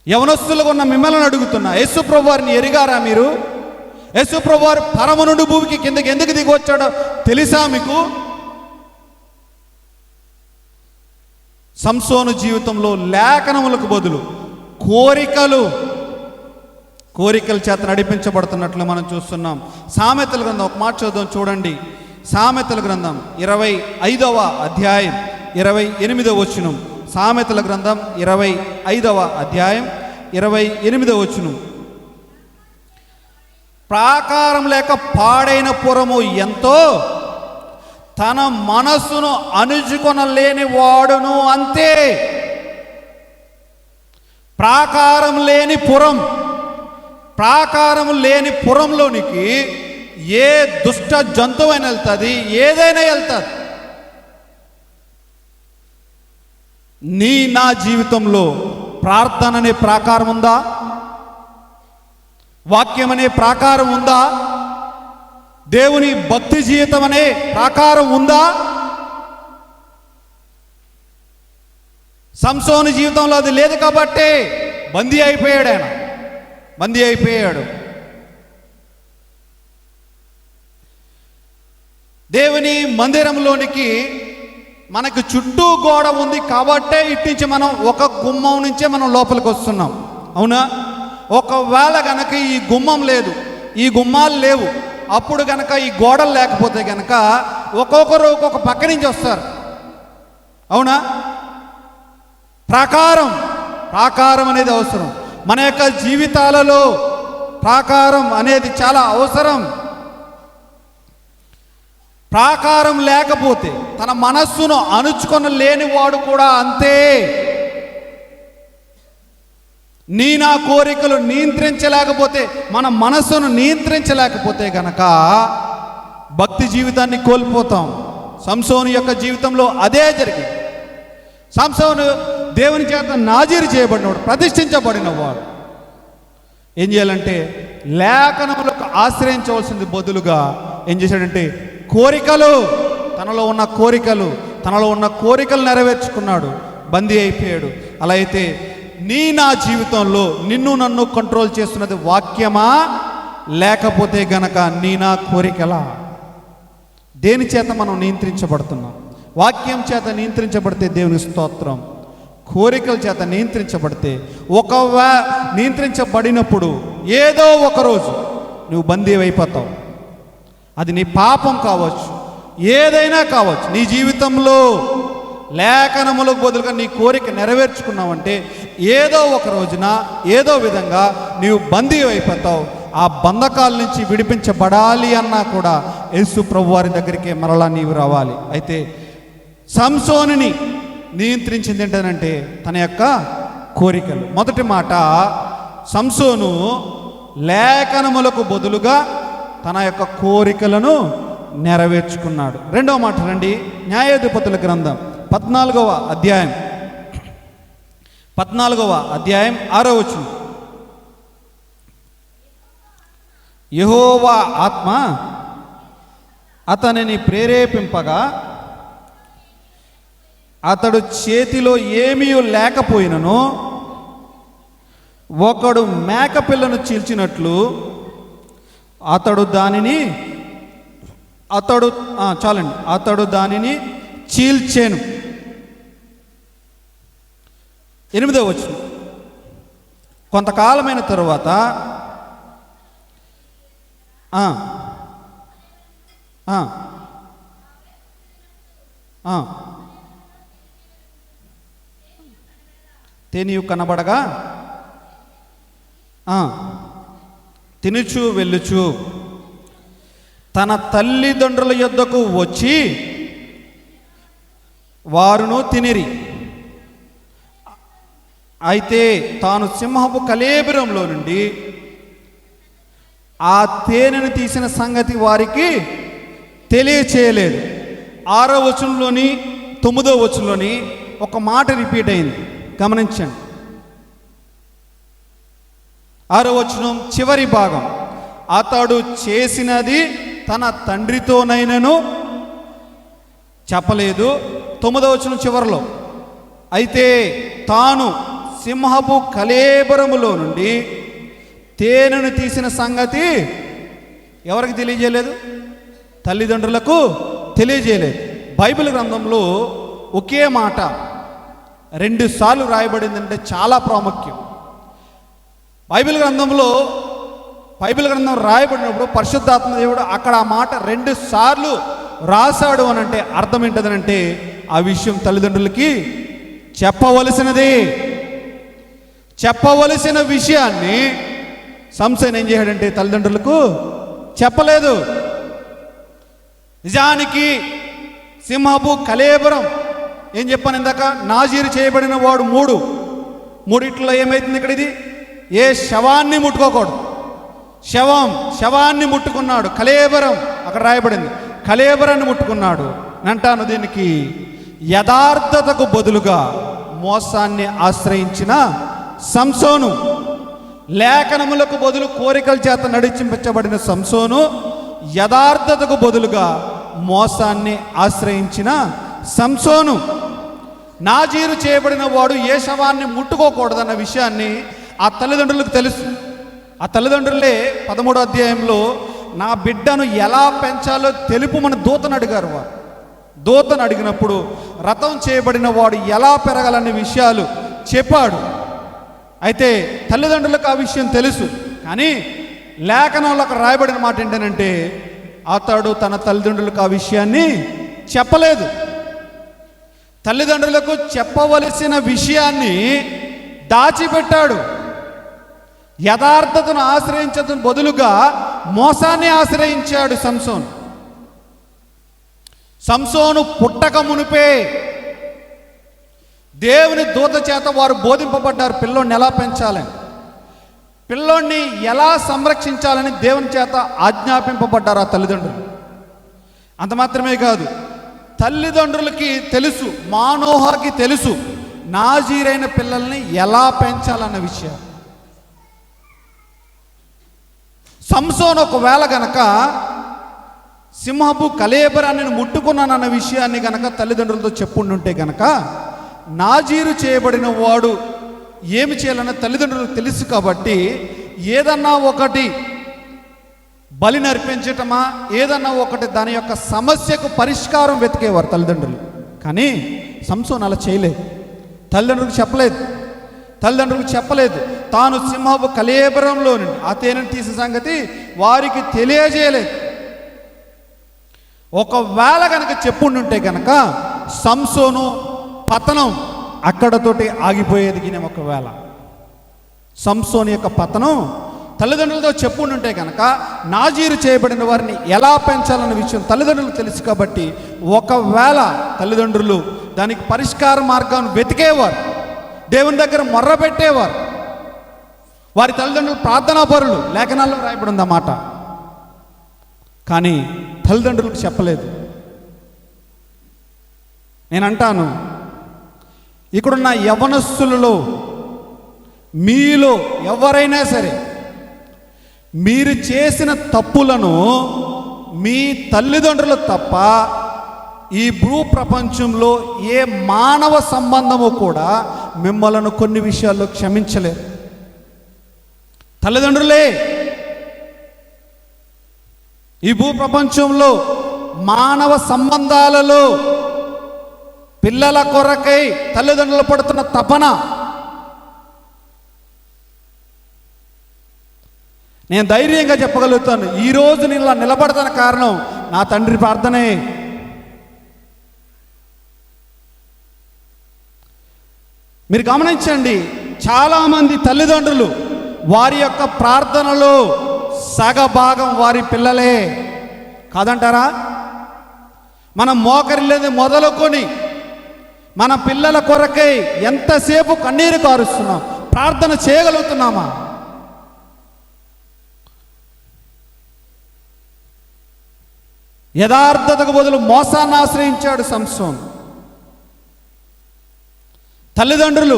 S1: యవనస్తులుగా ఉన్న మిమ్మల్ని అడుగుతున్నా, యేసు ప్రభు వారిని ఎరిగారా మీరు? యేసు ప్రభు వారు పరమ నుండి భూమికి కిందకి ఎందుకు దిగి వచ్చాడో తెలుసా మీకు? సంసోను జీవితంలో లేఖనములకు బదులు కోరికల చేత నడిపించబడుతున్నట్లు మనం చూస్తున్నాం. సామెతల గ్రంథం ఒక మాట చదువుదాం, చూడండి. సామెతల గ్రంథం 25వ అధ్యాయం 28వ వచనం. సామెతల గ్రంథం 25వ అధ్యాయం 28వ వచనం. ప్రాకారం లేక పాడైన పురము ఎంతో, తన మనస్సును అణుచుకొనలేని వాడును అంతే. ప్రాకారం లేని పురంలోనికి ఏ దుష్ట జంతువైనా వెళ్తుంది, ఏదైనా వెళ్తుంది. నా జీవితంలో ప్రార్థన అనే ప్రాకారం ఉందా? వాక్యం అనే ప్రాకారం ఉందా? దేవుని భక్తి జీవితం అనే ప్రాకారం ఉందా? సంసోను జీవితంలో అది లేదు కాబట్టి బందీ అయిపోయాడు. దేవుని మందిరంలోనికి మనకు చుట్టూ గోడ ఉంది కాబట్టే ఇటు నుంచి మనం ఒక గుమ్మం నుంచే మనం లోపలికి వస్తున్నాం, అవునా? ఒకవేళ గనక ఈ గుమ్మం లేదు, ఈ గుమ్మాలు లేవు, అప్పుడు గనక ఈ గోడలు లేకపోతే గనక ఒక్కొక్కరు ఒక్కొక్క పక్క నుంచి వస్తారు, అవునా? ప్రాకారం అనేది అవసరం. మన యొక్క జీవితాలలో ప్రాకారం అనేది చాలా అవసరం. ప్రాకారం లేకపోతే తన మనస్సును అణుచుకొని లేనివాడు కూడా అంతే. నా కోరికలు నియంత్రించలేకపోతే, మన మనస్సును నియంత్రించలేకపోతే గనక భక్తి జీవితాన్ని కోల్పోతాం. సంసోను యొక్క జీవితంలో అదే జరిగింది. సంసోను దేవుని చేత నాజీరు చేయబడినవాడు, ప్రతిష్ఠించబడినవాడు. ఏం చేయాలంటే లేఖనములకు ఆశ్రయించవలసింది బదులుగా ఏం చేశాడంటే కోరికలు, తనలో ఉన్న కోరికలు నెరవేర్చుకున్నాడు, బందీ అయిపోయాడు. అలా అయితే నా జీవితంలో నిన్ను నన్ను కంట్రోల్ చేస్తున్నది వాక్యమా, లేకపోతే గనక నా కోరికలా? దేని చేత మనం నియంత్రించబడుతున్నాం? వాక్యం చేత నియంత్రించబడితే దేవునికి స్తోత్రం. కోరికల చేత నియంత్రించబడితే, నియంత్రించబడినప్పుడు ఏదో ఒకరోజు నువ్వు బందీ అయిపోతావు. అది నీ పాపం కావచ్చు, ఏదైనా కావచ్చు. నీ జీవితంలో లేఖనములకు బదులుగా నీ కోరిక నెరవేర్చుకున్నావంటే ఏదో ఒక రోజున ఏదో విధంగా నీవు బందీ అయిపోతావు. ఆ బంధకాల నుంచి విడిపించబడాలి అన్నా కూడా యేసు ప్రభు వారి దగ్గరికి మరలా నీవు రావాలి. అయితే సంసోనుని నియంత్రించింది ఏంటంటే తన యొక్క కోరికలు. మొదటి మాట, సంసోను లేఖనములకు బదులుగా తన యొక్క కోరికలను నెరవేర్చుకున్నాడు. రెండవ మాట రండి, న్యాయాధిపతుల గ్రంథం 14వ అధ్యాయం 6వ వచనం. యెహోవా ఆత్మ అతనిని ప్రేరేపింపగా అతడు చేతిలో ఏమీ లేకపోయినను ఒకడు మేకపిల్లను చీల్చినట్లు అతడు దానిని చీల్చెను. 8వ వచనం. కొంతకాలమైన తరువాత తేనియు కనబడగా తినుచు వెళ్ళుచు తన తల్లిదండ్రుల యొద్దకు వచ్చి వారును తినిరి. అయితే తాను సింహపు కళేబరంలో నుండి ఆ తేనెను తీసిన సంగతి వారికి తెలియచేయలేదు. 6వ వచనంలోని 9వ వచనంలోని ఒక మాట రిపీట్ అయింది, గమనించండి. 6వ వచనం చివరి భాగం, అతడు చేసినది తన తండ్రితోనైనను చెప్పలేదు. 9వ వచనం చివరిలో, అయితే తాను సింహపు కళేబరములో నుండి తేనెను తీసిన సంగతి ఎవరికి తెలియజేయలేదు? తల్లిదండ్రులకు తెలియజేయలేదు. బైబిల్ గ్రంథంలో ఒకే మాట 2 సార్లు రాయబడిందంటే చాలా ప్రాముఖ్యం. బైబిల్ గ్రంథం రాయబడినప్పుడు పరిశుద్ధాత్మ దేవుడు అక్కడ ఆ మాట 2 సార్లు రాశాడు అని అంటే అర్థం ఏంటదనంటే ఆ విషయం తల్లిదండ్రులకి చెప్పవలసిన విషయాన్ని సంసోను ఏం చేశాడంటే తల్లిదండ్రులకు చెప్పలేదు. నిజానికి సింహపు కళేబరం ఏం చెప్పాను ఇందాక, నాజీరు చేయబడిన వాడు మూడిట్లో ఏమైతుంది ఇక్కడ? ఇది ఏ శవాన్ని ముట్టుకోకూడదు. శవాన్ని ముట్టుకున్నాడు. కళేబరం అక్కడ రాయబడింది, కళేబరాన్ని ముట్టుకున్నాడు. అంటాను దీనికి యథార్థతకు బదులుగా మోసాన్ని ఆశ్రయించిన సంసోను, లేఖనములకు బదులు కోరికల చేత నడిచింపబడిన సంసోను, యథార్థతకు బదులుగా మోసాన్ని ఆశ్రయించిన సంసోను. నాజీరు చేయబడిన వాడు ఏ శవాన్ని ముట్టుకోకూడదన్న విషయాన్ని ఆ తల్లిదండ్రులకు తెలుసు. ఆ తల్లిదండ్రులే 13వ అధ్యాయంలో నా బిడ్డను ఎలా పెంచాలో తెలుపుమని దూతను అడిగారు. వారు దూతను అడిగినప్పుడు రథం చేయబడిన వాడు ఎలా పెరగాలనే విషయాలు చెప్పాడు. అయితే తల్లిదండ్రులకు ఆ విషయం తెలుసు, కానీ లేఖనంలో అక్కడ రాయబడిన మాట ఏంటంటే అతడు తన తల్లిదండ్రులకు ఆ విషయాన్ని చెప్పలేదు. తల్లిదండ్రులకు చెప్పవలసిన విషయాన్ని దాచిపెట్టాడు. యథార్థతను ఆశ్రయించడం బదులుగా మోసాన్ని ఆశ్రయించాడు సంసోను పుట్టక మునిపే దేవుని దూత చేత వారు బోధింపబడ్డారు పిల్లోడిని ఎలా పెంచాలని, పిల్లోడిని ఎలా సంరక్షించాలని దేవుని చేత ఆజ్ఞాపింపబడ్డారు ఆ తల్లిదండ్రులు. అంత మాత్రమే కాదు, తల్లిదండ్రులకి తెలుసు, మానోహాకి తెలుసు నాజీరైన పిల్లల్ని ఎలా పెంచాలన్న విషయం.
S2: సంసోను ఒకవేళ గనక సింహపు కళేబరాన్ని ముట్టుకున్నానన్న విషయాన్ని గనక తల్లిదండ్రులతో చెప్పుండుంటే గనక నాజీరు చేయబడిన వాడు ఏమి చేయాలన్న తల్లిదండ్రులకు తెలుసు కాబట్టి ఏదన్నా ఒకటి బలిని అర్పించటమా, ఏదన్నా ఒకటి దాని యొక్క సమస్యకు పరిష్కారం వెతికేవారు తల్లిదండ్రులు. కానీ సంసోను అలా చేయలేదు. తల్లిదండ్రులకు చెప్పలేదు. తాను సింహపు కళేబరంలో నుండి ఆ తేనెను తీసే సంగతి వారికి తెలియజేయలేదు. ఒకవేళ కనుక చెప్పుండుంటే కనుక సంసోను పతనం అక్కడతోటి ఆగిపోయేది. ఒకవేళ సంసోను యొక్క పతనం తల్లిదండ్రులతో చెప్పుండుంటే కనుక నాజీరు చేయబడిన వారిని ఎలా పెంచాలన్న విషయం తల్లిదండ్రులకు తెలుసు కాబట్టి ఒకవేళ తల్లిదండ్రులు దానికి పరిష్కార మార్గాన్ని వెతికేవారు, దేవుని దగ్గర మొర్ర పెట్టేవారు. వారి తల్లిదండ్రులు ప్రార్థనా పరులు, లేఖనాల్లో రాయబడి ఉందన్నమాట. కానీ తల్లిదండ్రులకు చెప్పలేదు. నేనంటాను, ఇక్కడున్న యవనస్తులలో మీలో ఎవరైనా సరే మీరు చేసిన తప్పులను మీ తల్లిదండ్రులు తప్ప ఈ భూ ప్రపంచంలో ఏ మానవ సంబంధము కూడా మిమ్మల్ని కొన్ని విషయాల్లో క్షమించలేరు. తల్లిదండ్రులే ఈ భూ ప్రపంచంలో మానవ సంబంధాలలో పిల్లల కొరకై తల్లిదండ్రులు పడుతున్న తపన. నేను ధైర్యంగా చెప్పగలుగుతాను, ఈరోజు నేను ఇలా నిలబడతాన కారణం నా తండ్రి ప్రార్థనే. మీరు గమనించండి, చాలామంది తల్లిదండ్రులు వారి యొక్క ప్రార్థనలో సగభాగం వారి పిల్లలే కాదంటారా? మనం మోకరిల్లేది మొదలుకొని మన పిల్లల కొరకై ఎంతసేపు కన్నీరు కారుస్తున్నాం, ప్రార్థన చేయగలుగుతున్నామా? యథార్థతకు బదులు మోసాన్ని ఆశ్రయించాడు సంసోను. తల్లిదండ్రులు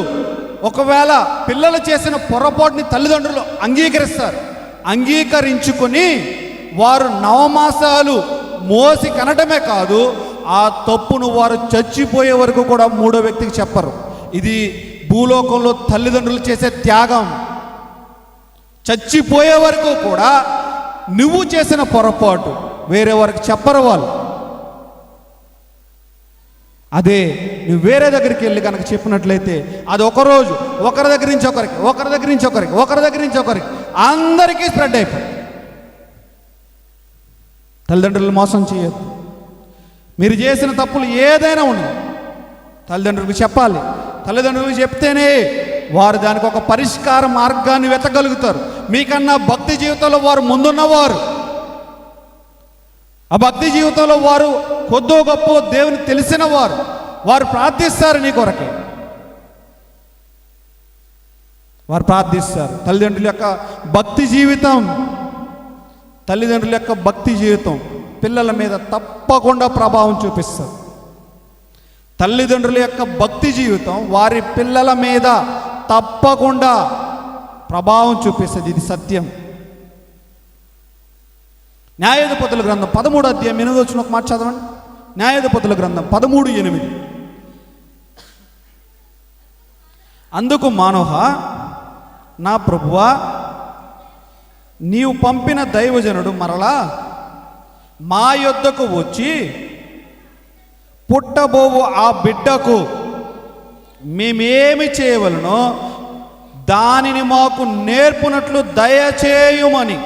S2: ఒకవేళ పిల్లలు చేసిన పొరపాటుని తల్లిదండ్రులు అంగీకరిస్తారు. అంగీకరించుకొని వారు నవమాసాలు మోసి కనటమే కాదు, ఆ తప్పును వారు చచ్చిపోయే వరకు కూడా మూడో వ్యక్తికి చెప్పరు. ఇది భూలోకంలో తల్లిదండ్రులు చేసే త్యాగం. చచ్చిపోయే వరకు కూడా నువ్వు చేసిన పొరపాటు వేరే వారికి చెప్పరు వాళ్ళు. అదే నువ్వు వేరే దగ్గరికి వెళ్ళి కనుక చెప్పినట్లయితే అది ఒకరోజు ఒకరి దగ్గర నుంచి ఒకరికి, ఒకరి దగ్గర నుంచి ఒకరికి, ఒకరి దగ్గర నుంచి ఒకరికి, అందరికీ స్ప్రెడ్ అయిపోయి. తల్లిదండ్రులు మోసం చేయొద్దు. మీరు చేసిన తప్పులు ఏదైనా ఉన్నాయి తల్లిదండ్రులకు చెప్పాలి. తల్లిదండ్రులకు చెప్తేనే వారు దానికి ఒక పరిష్కార మార్గాన్ని వెతకగలుగుతారు. మీకన్నా భక్తి జీవితంలో వారు ముందున్నవారు. ఆ భక్తి జీవితంలో వారు కొద్దో గొప్ప దేవుని తెలిసిన వారు. వారు ప్రార్థిస్తారు నీ కొరకే, వారు ప్రార్థిస్తారు. తల్లిదండ్రుల యొక్క భక్తి జీవితం పిల్లల మీద తప్పకుండా ప్రభావం చూపిస్తుంది. తల్లిదండ్రుల యొక్క భక్తి జీవితం వారి పిల్లల మీద తప్పకుండా ప్రభావం చూపిస్తుంది. ఇది సత్యం. న్యాయాధిపతుల గ్రంథం 13వ అధ్యాయం 8వ వచనం ఒక మాట చదవండి. న్యాయాధిపతుల గ్రంథం 13:8. అందుకు మానోహ, నా ప్రభువా, నీవు పంపిన దైవజనుడు మరలా మా యొద్దకు వచ్చి పుట్టబోవు ఆ బిడ్డకు మేమేమి చేయవలనో దానిని మాకు నేర్పునట్లు దయచేయుమని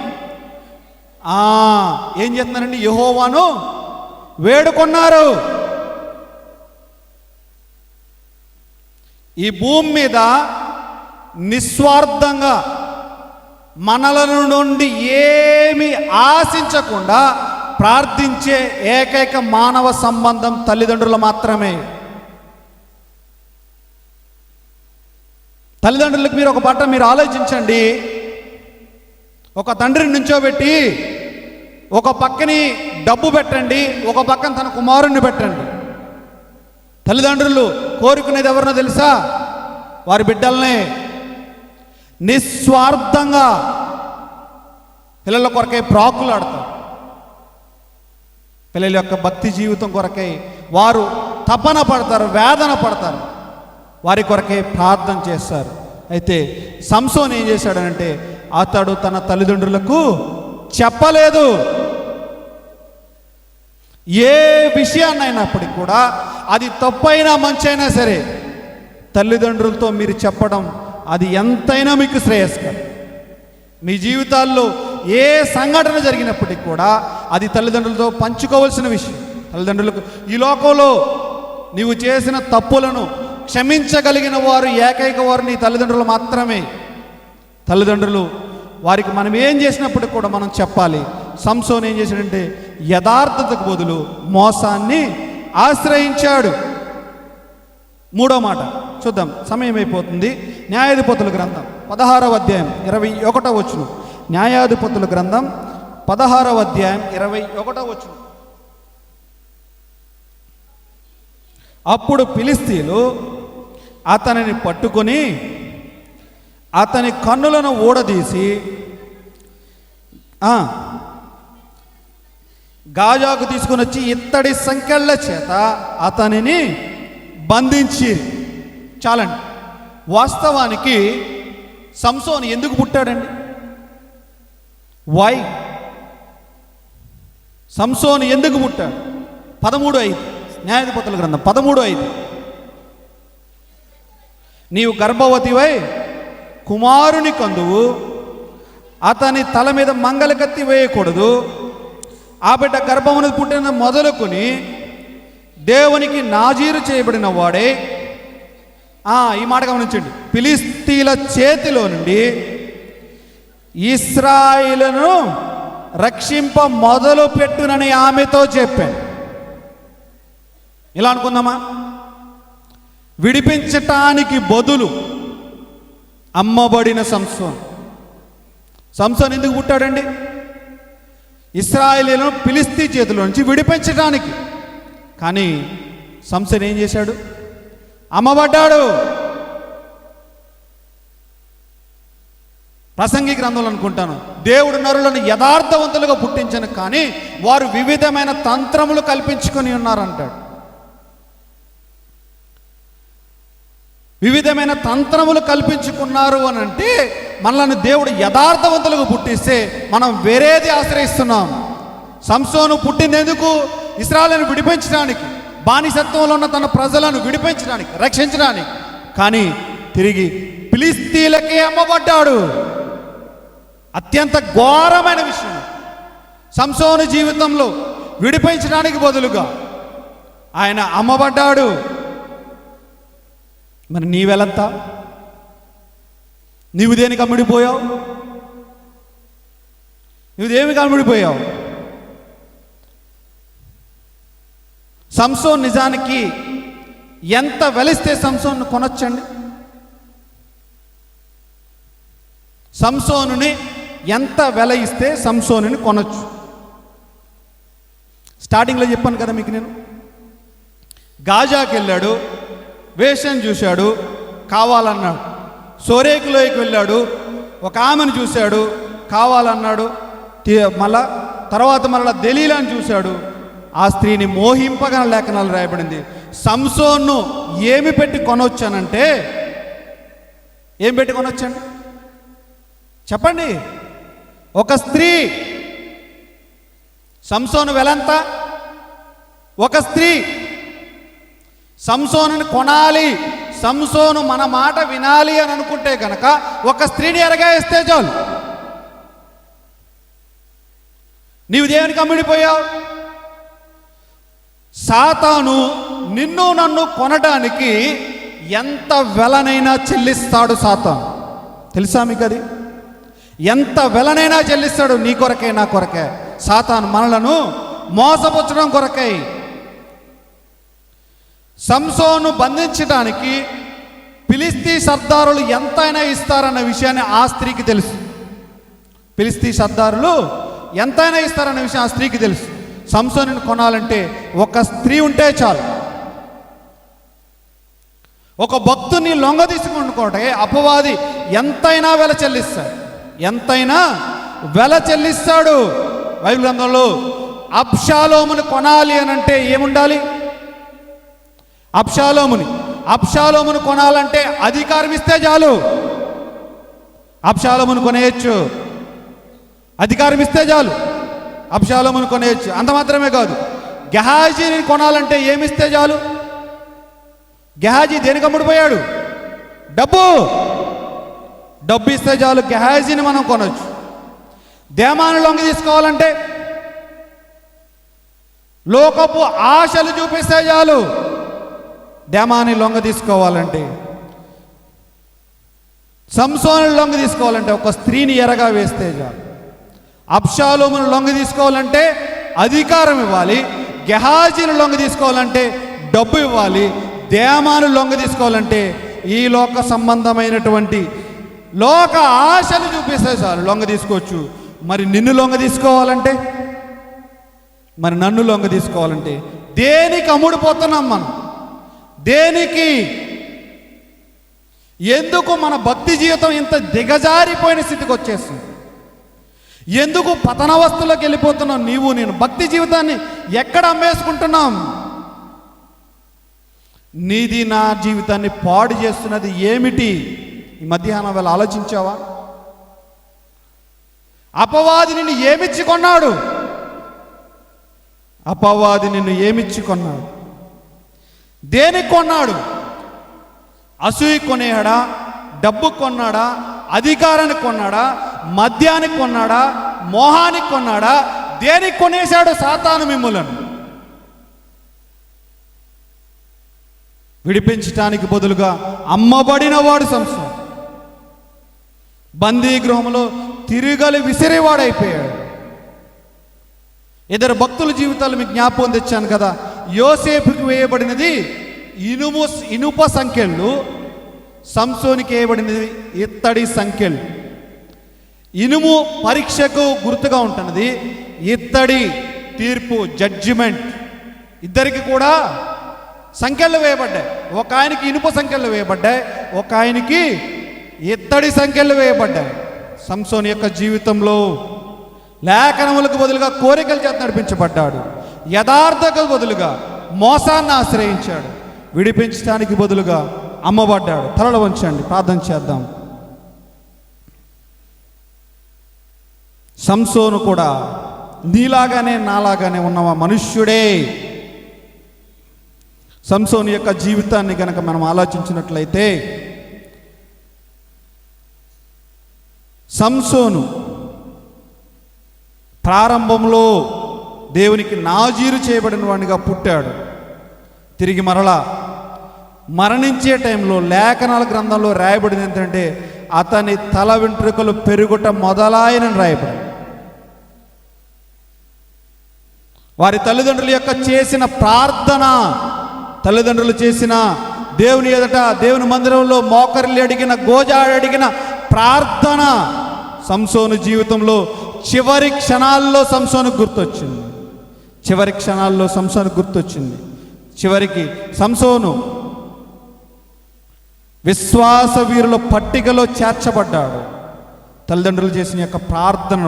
S2: ఏం చేస్తున్నారండి? యెహోవాను వేడుకొన్నారు. ఈ భూమి మీద నిస్వార్థంగా మనల నుండి ఏమి ఆశించకుండా ప్రార్థించే ఏకైక మానవ సంబంధం తల్లిదండ్రులు మాత్రమే. తల్లిదండ్రులకు మీరు ఒక పట్ల మీరు ఆలోచించండి. ఒక తండ్రిని నుంచోబెట్టి ఒక పక్కని డబ్బు పెట్టండి, ఒక పక్కన తన కుమారుణ్ణి పెట్టండి. తల్లిదండ్రులు కోరుకునేది ఎవరినో తెలుసా? వారి బిడ్డల్నే. నిస్వార్థంగా పిల్లల కొరకై ప్రాకులాడతారు. పిల్లల యొక్క భక్తి జీవితం కొరకై వారు తపన పడతారు, వేదన పడతారు, వారి కొరకై ప్రార్థన చేస్తారు. అయితే సంసోన్ ఏం చేశాడనంటే అతడు తన తల్లిదండ్రులకు చెప్పలేదు. ఏ విషయాన్నైనప్పటికీ కూడా అది తప్పైనా మంచైనా సరే తల్లిదండ్రులతో మీరు చెప్పడం అది ఎంతైనా మీకు శ్రేయస్కరం. మీ జీవితాల్లో ఏ సంఘటన జరిగినప్పటికీ కూడా అది తల్లిదండ్రులతో పంచుకోవాల్సిన విషయం. తల్లిదండ్రులకు ఈ లోకంలో నీవు చేసిన తప్పులను క్షమించగలిగిన వారు ఏకైక వారు నీ తల్లిదండ్రులు మాత్రమే. తల్లిదండ్రులు వారికి మనం ఏం చేసినప్పటికి కూడా మనం చెప్పాలి. సంసోన్ ఏం చేశాడంటే యథార్థతకు బదులు మోసాన్ని ఆశ్రయించాడు. మూడో మాట చూద్దాం, సమయం అయిపోతుంది. న్యాయాధిపతుల గ్రంథం 16వ అధ్యాయం 21వ వచనం. న్యాయాధిపతుల గ్రంథం 16వ అధ్యాయం 21వ వచనం. అప్పుడు ఫిలిష్తీయులు అతనిని పట్టుకొని అతని కన్నులను ఊడదీసి గాజాకు తీసుకుని వచ్చి ఇత్తడి సంకెళ్ళ చేత అతనిని బంధించి. చాలండి. వాస్తవానికి సంసోన్ ఎందుకు పుట్టాడండి? వై? సంసోన్ ఎందుకు పుట్టాడు? 13:5 న్యాయాధిపతుల గ్రంథం 13:5. నీవు గర్భవతివై కుమారుని కందువు, అతని తల మీద మంగళకత్తి వేయకూడదు, ఆ బిడ్డ గర్భమును పుట్టిన మొదలుకొని దేవునికి నాజీరు చేయబడిన వాడే. ఈ మాట గమనించండి. ఫిలిష్తీయుల చేతిలో నుండి ఇశ్రాయేలును రక్షింప మొదలు పెట్టునని ఆమెతో చెప్పాను. ఇలా అనుకుందామా? విడిపించటానికి బదులు అమ్మబడిన సంసోన్. సంసోన్ ఎందుకు పుట్టాడండి? ఇశ్రాయేలును ఫిలిష్తీ చేతిలో నుంచి విడిపించడానికి. కానీ సంసోన్ ఏం చేశాడు? అమ్మబడ్డాడు. ప్రసంగి గ్రంథంలో అనుకుంటాను, దేవుడు నరులను యథార్థవంతులుగా పుట్టించను, కానీ వారు వివిధమైన తంత్రములు కల్పించుకొని ఉన్నారంటాడు. వివిధమైన తంత్రములు కల్పించుకున్నారు అని అంటే మనల్ని దేవుడు యథార్థవంతులుగా పుట్టిస్తే మనం వేరేది ఆశ్రయిస్తున్నాం. సంసోను పుట్టింది ఎందుకు? ఇశ్రాయేలును విడిపించడానికి, బానిసత్వంలో ఉన్న తన ప్రజలను విడిపించడానికి, రక్షించడానికి. కానీ తిరిగి ఫిలిష్తీయులకే అమ్మబడ్డాడు. అత్యంత ఘోరమైన విషయం. సంసోను జీవితంలో విడిపించడానికి బదులుగా ఆయన అమ్మబడ్డాడు. మరి నీవెలంతా? నీవు దేనికి అమ్ముడిపోయావు? నువ్వు దేనికి అమ్ముడిపోయావు? సంసోన్ నిజానికి ఎంత వెలిస్తే సంసోన్ను కొనొచ్చండి? సంసోనుని ఎంత వెల ఇస్తే సంసోనుని కొనొచ్చు? స్టార్టింగ్లో చెప్పాను కదా మీకు నేను. గాజాకి వెళ్ళాడు, వేషం చూశాడు, కావాలన్నాడు. సోరేకులోకి వెళ్ళాడు, ఒక ఆమెను చూశాడు, కావాలన్నాడు. మళ్ళా దెలీలాని చూశాడు, ఆ స్త్రీని మోహింపగా లేఖనాలు రాయబడింది. సంసోన్ను ఏమి పెట్టి కొనొచ్చానంటే, ఏం పెట్టి కొనొచ్చండి చెప్పండి? ఒక స్త్రీ. సంసోను వెలంత? ఒక స్త్రీ. సంసోనుని కొనాలి, సంసోను మన మాట వినాలి అని అనుకుంటే కనుక ఒక స్త్రీని ఎరగాయిస్తే చాలు. నీవు దేవునికి అమ్ముడిపోయావు. సాతాను నిన్ను నన్ను కొనడానికి ఎంత వెలనైనా చెల్లిస్తాడు. సాతాను తెలుసా మీకు? అది ఎంత వెలనైనా చెల్లిస్తాడు. నీ కొరకే, నా కొరకే. సాతాను మనలను మోసపుచ్చడం కొరకై. సంసోను బంధించడానికి ఫిలిష్తీ సర్దారులు ఎంతైనా ఇస్తారన్న విషయాన్ని ఆ స్త్రీకి తెలుసు. ఫిలిష్తీ సర్దారులు ఎంతైనా ఇస్తారన్న విషయం ఆ స్త్రీకి తెలుసు. సంసోనుని కొనాలంటే ఒక స్త్రీ ఉంటే చాలు. ఒక భక్తుని లొంగ తీసుకుంటే అపవాది ఎంతైనా వెల చెల్లిస్తాడు, ఎంతైనా వెల చెల్లిస్తాడు. బైబిల్ గ్రంథంలో అబ్షాలోమును కొనాలి అని అంటే ఏముండాలి? అబ్షాలోమును కొనాలంటే అధికారం ఇస్తే చాలు. అబ్షాలోమును కొనేయచ్చు, అధికారం ఇస్తే చాలు. అబ్షాలోమును కొనేయచ్చు. అంత మాత్రమే కాదు, గెహాజీని కొనాలంటే ఏమిస్తే చాలు? గెహాజీ దేనికి అమ్ముడుపోయాడు? డబ్బు ఇస్తే చాలు, గెహాజీని మనం కొనవచ్చు. దేమాను లొంగ తీసుకోవాలంటే, లోకపు ఆశలు చూపిస్తే చాలు. దేమాని లొంగ తీసుకోవాలంటే, సంసోను లొంగ తీసుకోవాలంటే ఒక స్త్రీని ఎరగా వేస్తే చాలు. అబ్షాలోమును లొంగ తీసుకోవాలంటే అధికారం ఇవ్వాలి. గెహాజీని లొంగ తీసుకోవాలంటే డబ్బు ఇవ్వాలి. దేమాను లొంగ తీసుకోవాలంటే ఈ లోక సంబంధమైనటువంటి లోక ఆశలు చూపిస్తే చాలు, లొంగ తీసుకోవచ్చు. మరి నిన్ను లొంగ తీసుకోవాలంటే, మరి నన్ను లొంగ తీసుకోవాలంటే దేనికి అమ్ముడుపోతున్నాం మనం? దేనికి? ఎందుకు మన భక్తి జీవితం ఇంత దిగజారిపోయిన స్థితికి వచ్చేస్తుంది? ఎందుకు పతనవస్థలోకి వెళ్ళిపోతున్నాం? నీవు నేను భక్తి జీవితాన్ని ఎక్కడ అమ్మేసుకుంటున్నాం? నీది నా జీవితాన్ని పాడు చేస్తున్నది ఏమిటి? ఈ మధ్యాహ్నం వేళ ఆలోచించావా? అపవాది నిన్ను ఏమిచ్చి కొన్నాడు? అపవాది నిన్ను ఏమిచ్చి కొన్నాడు? దేనికి కొన్నాడు? అసూయ కొనేయాడా? డబ్బు కొన్నాడా? అధికారానికి కొన్నాడా? మద్యానికి కొన్నాడా? మోహానికి కొన్నాడా? దేనికి కొనేశాడు సాతాను మిమ్ములను? విడిపించటానికి బదులుగా అమ్మబడిన వాడు సంసోను. బందీ గృహంలో తిరిగలి విసిరేవాడైపోయాడు. ఇద్దరు భక్తుల జీవితాలు మీకు జ్ఞాపకం తెచ్చాను కదా. యోసేపుకి వేయబడినది ఇనుప సంఖ్యలు, సంసోనికి వేయబడినది ఇత్తడి సంఖ్యలు. ఇనుము పరీక్షకు గుర్తుగా ఉంటున్నది, ఇత్తడి తీర్పు, జడ్జిమెంట్. ఇద్దరికి కూడా సంఖ్యలు వేయబడ్డాయి. ఒక ఆయనకి ఇనుప సంఖ్యలు వేయబడ్డాయి, ఒక ఆయనకి ఇత్తడి సంఖ్యలు వేయబడ్డాయి. సంసోని యొక్క జీవితంలో లేఖనములకు బదులుగా కోరికల చేత నడిపించబడ్డాడు. యథార్థకు బదులుగా మోసాన్ని ఆశ్రయించాడు. విడిపించడానికి బదులుగా అమ్మబడ్డాడు. తలలు వంచండి, ప్రార్థన చేద్దాం. సంసోను కూడా నీలాగానే నాలాగానే ఉన్నవా మనుష్యుడే. సంసోను యొక్క జీవితాన్ని కనుక మనం ఆలోచించినట్లయితే, సంసోను ప్రారంభంలో దేవునికి నాజీరు చేయబడిన వాడిగా పుట్టాడు. తిరిగి మరలా మరణించే టైంలో లేఖనాల గ్రంథంలో రాయబడింది ఏంటంటే, అతని తల వెంట్రుకలు పెరుగుట మొదలాయనని రాయబడింది. వారి తల్లిదండ్రుల యొక్క చేసిన ప్రార్థన, తల్లిదండ్రులు చేసిన దేవుని ఎదుట దేవుని మందిరంలో మోకరిల్లి అడిగిన, గోజాడి అడిగిన ప్రార్థన సంసోను జీవితంలో చివరి క్షణాల్లో సంసోను గుర్తొచ్చింది. చివరికి సంసోను విశ్వాస వీరుల పట్టికలో చేర్చబడ్డాడు. తల్లిదండ్రులు చేసిన యొక్క ప్రార్థన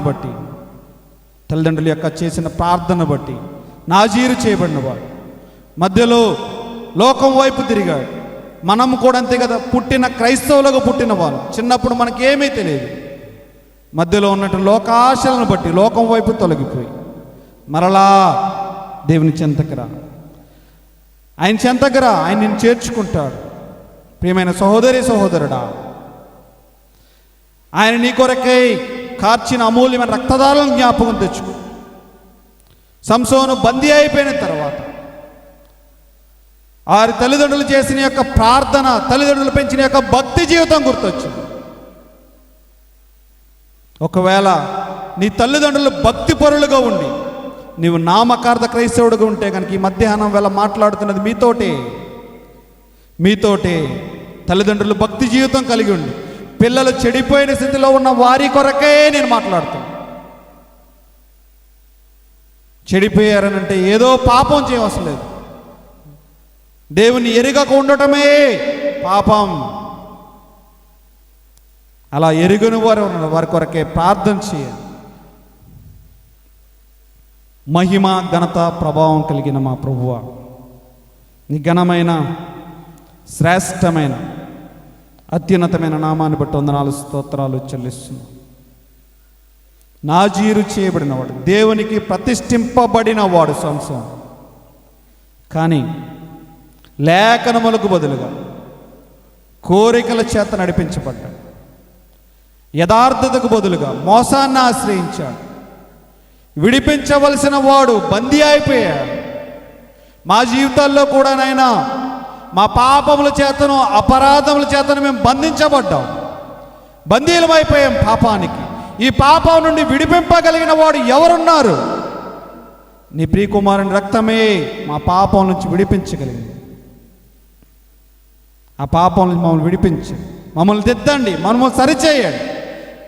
S2: బట్టి నాజీరు చేయబడినవాడు. మధ్యలో లోకం వైపు తిరిగాడు. మనం కూడా అంతే కదా, పుట్టిన క్రైస్తవులకు పుట్టిన వాళ్ళు. చిన్నప్పుడు మనకేమీ తెలియదు. మధ్యలో ఉన్నట్టు లోకాశలను బట్టి లోకం వైపు తొలగిపోయి మరలా దేవుని చెంతకురా, ఆయన చెంతకురా, ఆయన నిన్ను చేర్చుకుంటాడు. ప్రియమైన సహోదరి సహోదరుడా, ఆయన నీ కొరకై కార్చిన అమూల్యమైన రక్తదారులను జ్ఞాపకం తెచ్చుకో. సంసోను బందీ అయిపోయిన తర్వాత వారి తల్లిదండ్రులు చేసిన యొక్క ప్రార్థన, తల్లిదండ్రులు పెంచిన యొక్క భక్తి జీవితం గుర్తొచ్చింది. ఒకవేళ నీ తల్లిదండ్రులు భక్తి పరులుగా ఉండి నీవు నామకార్థ క్రైస్తవుడుగా ఉంటే కనుక ఈ మధ్యాహ్నం వేళ మాట్లాడుతున్నది మీతోటే. తల్లిదండ్రులు భక్తి జీవితం కలిగి ఉండి పిల్లలు చెడిపోయిన స్థితిలో ఉన్న వారి కొరకే నేను మాట్లాడుతాను. చెడిపోయారనంటే ఏదో పాపం చేయవలసిన లేదు, దేవుని ఎరుగక ఉండటమే పాపం. అలా ఎరుగని వారు ఉన్నారు, వారి కొరకే ప్రార్థన చేయండి. మహిమ ఘనత ప్రభావం కలిగిన మా ప్రభువా, నీ ఘనమైన శ్రేష్టమైన అత్యున్నతమైన నామాన్ని బట్టి వందనాలు స్తోత్రాలు చెల్లిస్తున్నాం. నాజీరు చేయబడినవాడు, దేవునికి ప్రతిష్ఠింపబడిన వాడు సంసోను. కానీ లేఖనములకు బదులుగా కోరికల చేత నడిపించబడ్డాడు. యథార్థతకు బదులుగా మోసాన్ని ఆశ్రయించాడు. విడిపించవలసిన వాడు బందీ అయిపోయాడు. మా జీవితాల్లో కూడా నైనా మా పాపముల చేతను అపరాధముల చేతను మేము బంధించబడ్డాం, బందీలమైపోయాం పాపానికి. ఈ పాపం నుండి విడిపింపగలిగిన వాడు ఎవరున్నారు? నీ ప్రియకుమారుని రక్తమే మా పాపం నుంచి విడిపించగలిగింది. ఆ పాపం నుంచి మమ్మల్ని విడిపించి మమ్మల్ని దిద్దండి, మమ్మల్ని సరిచేయండి.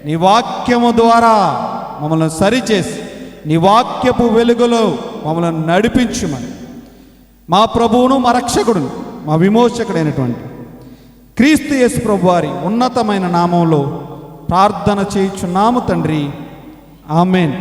S2: నీ వాక్యము ద్వారా మమ్మల్ని సరిచేసి నీ వాక్యపు వెలుగులో మమ్మల్ని నడిపించుమని మా ప్రభువును మా రక్షకుడును మా విమోచకుడైనటువంటి క్రీస్తు యేసు ప్రభు వారి ఉన్నతమైన నామంలో ప్రార్థన చేయుచున్నాము తండ్రి. ఆమేన్.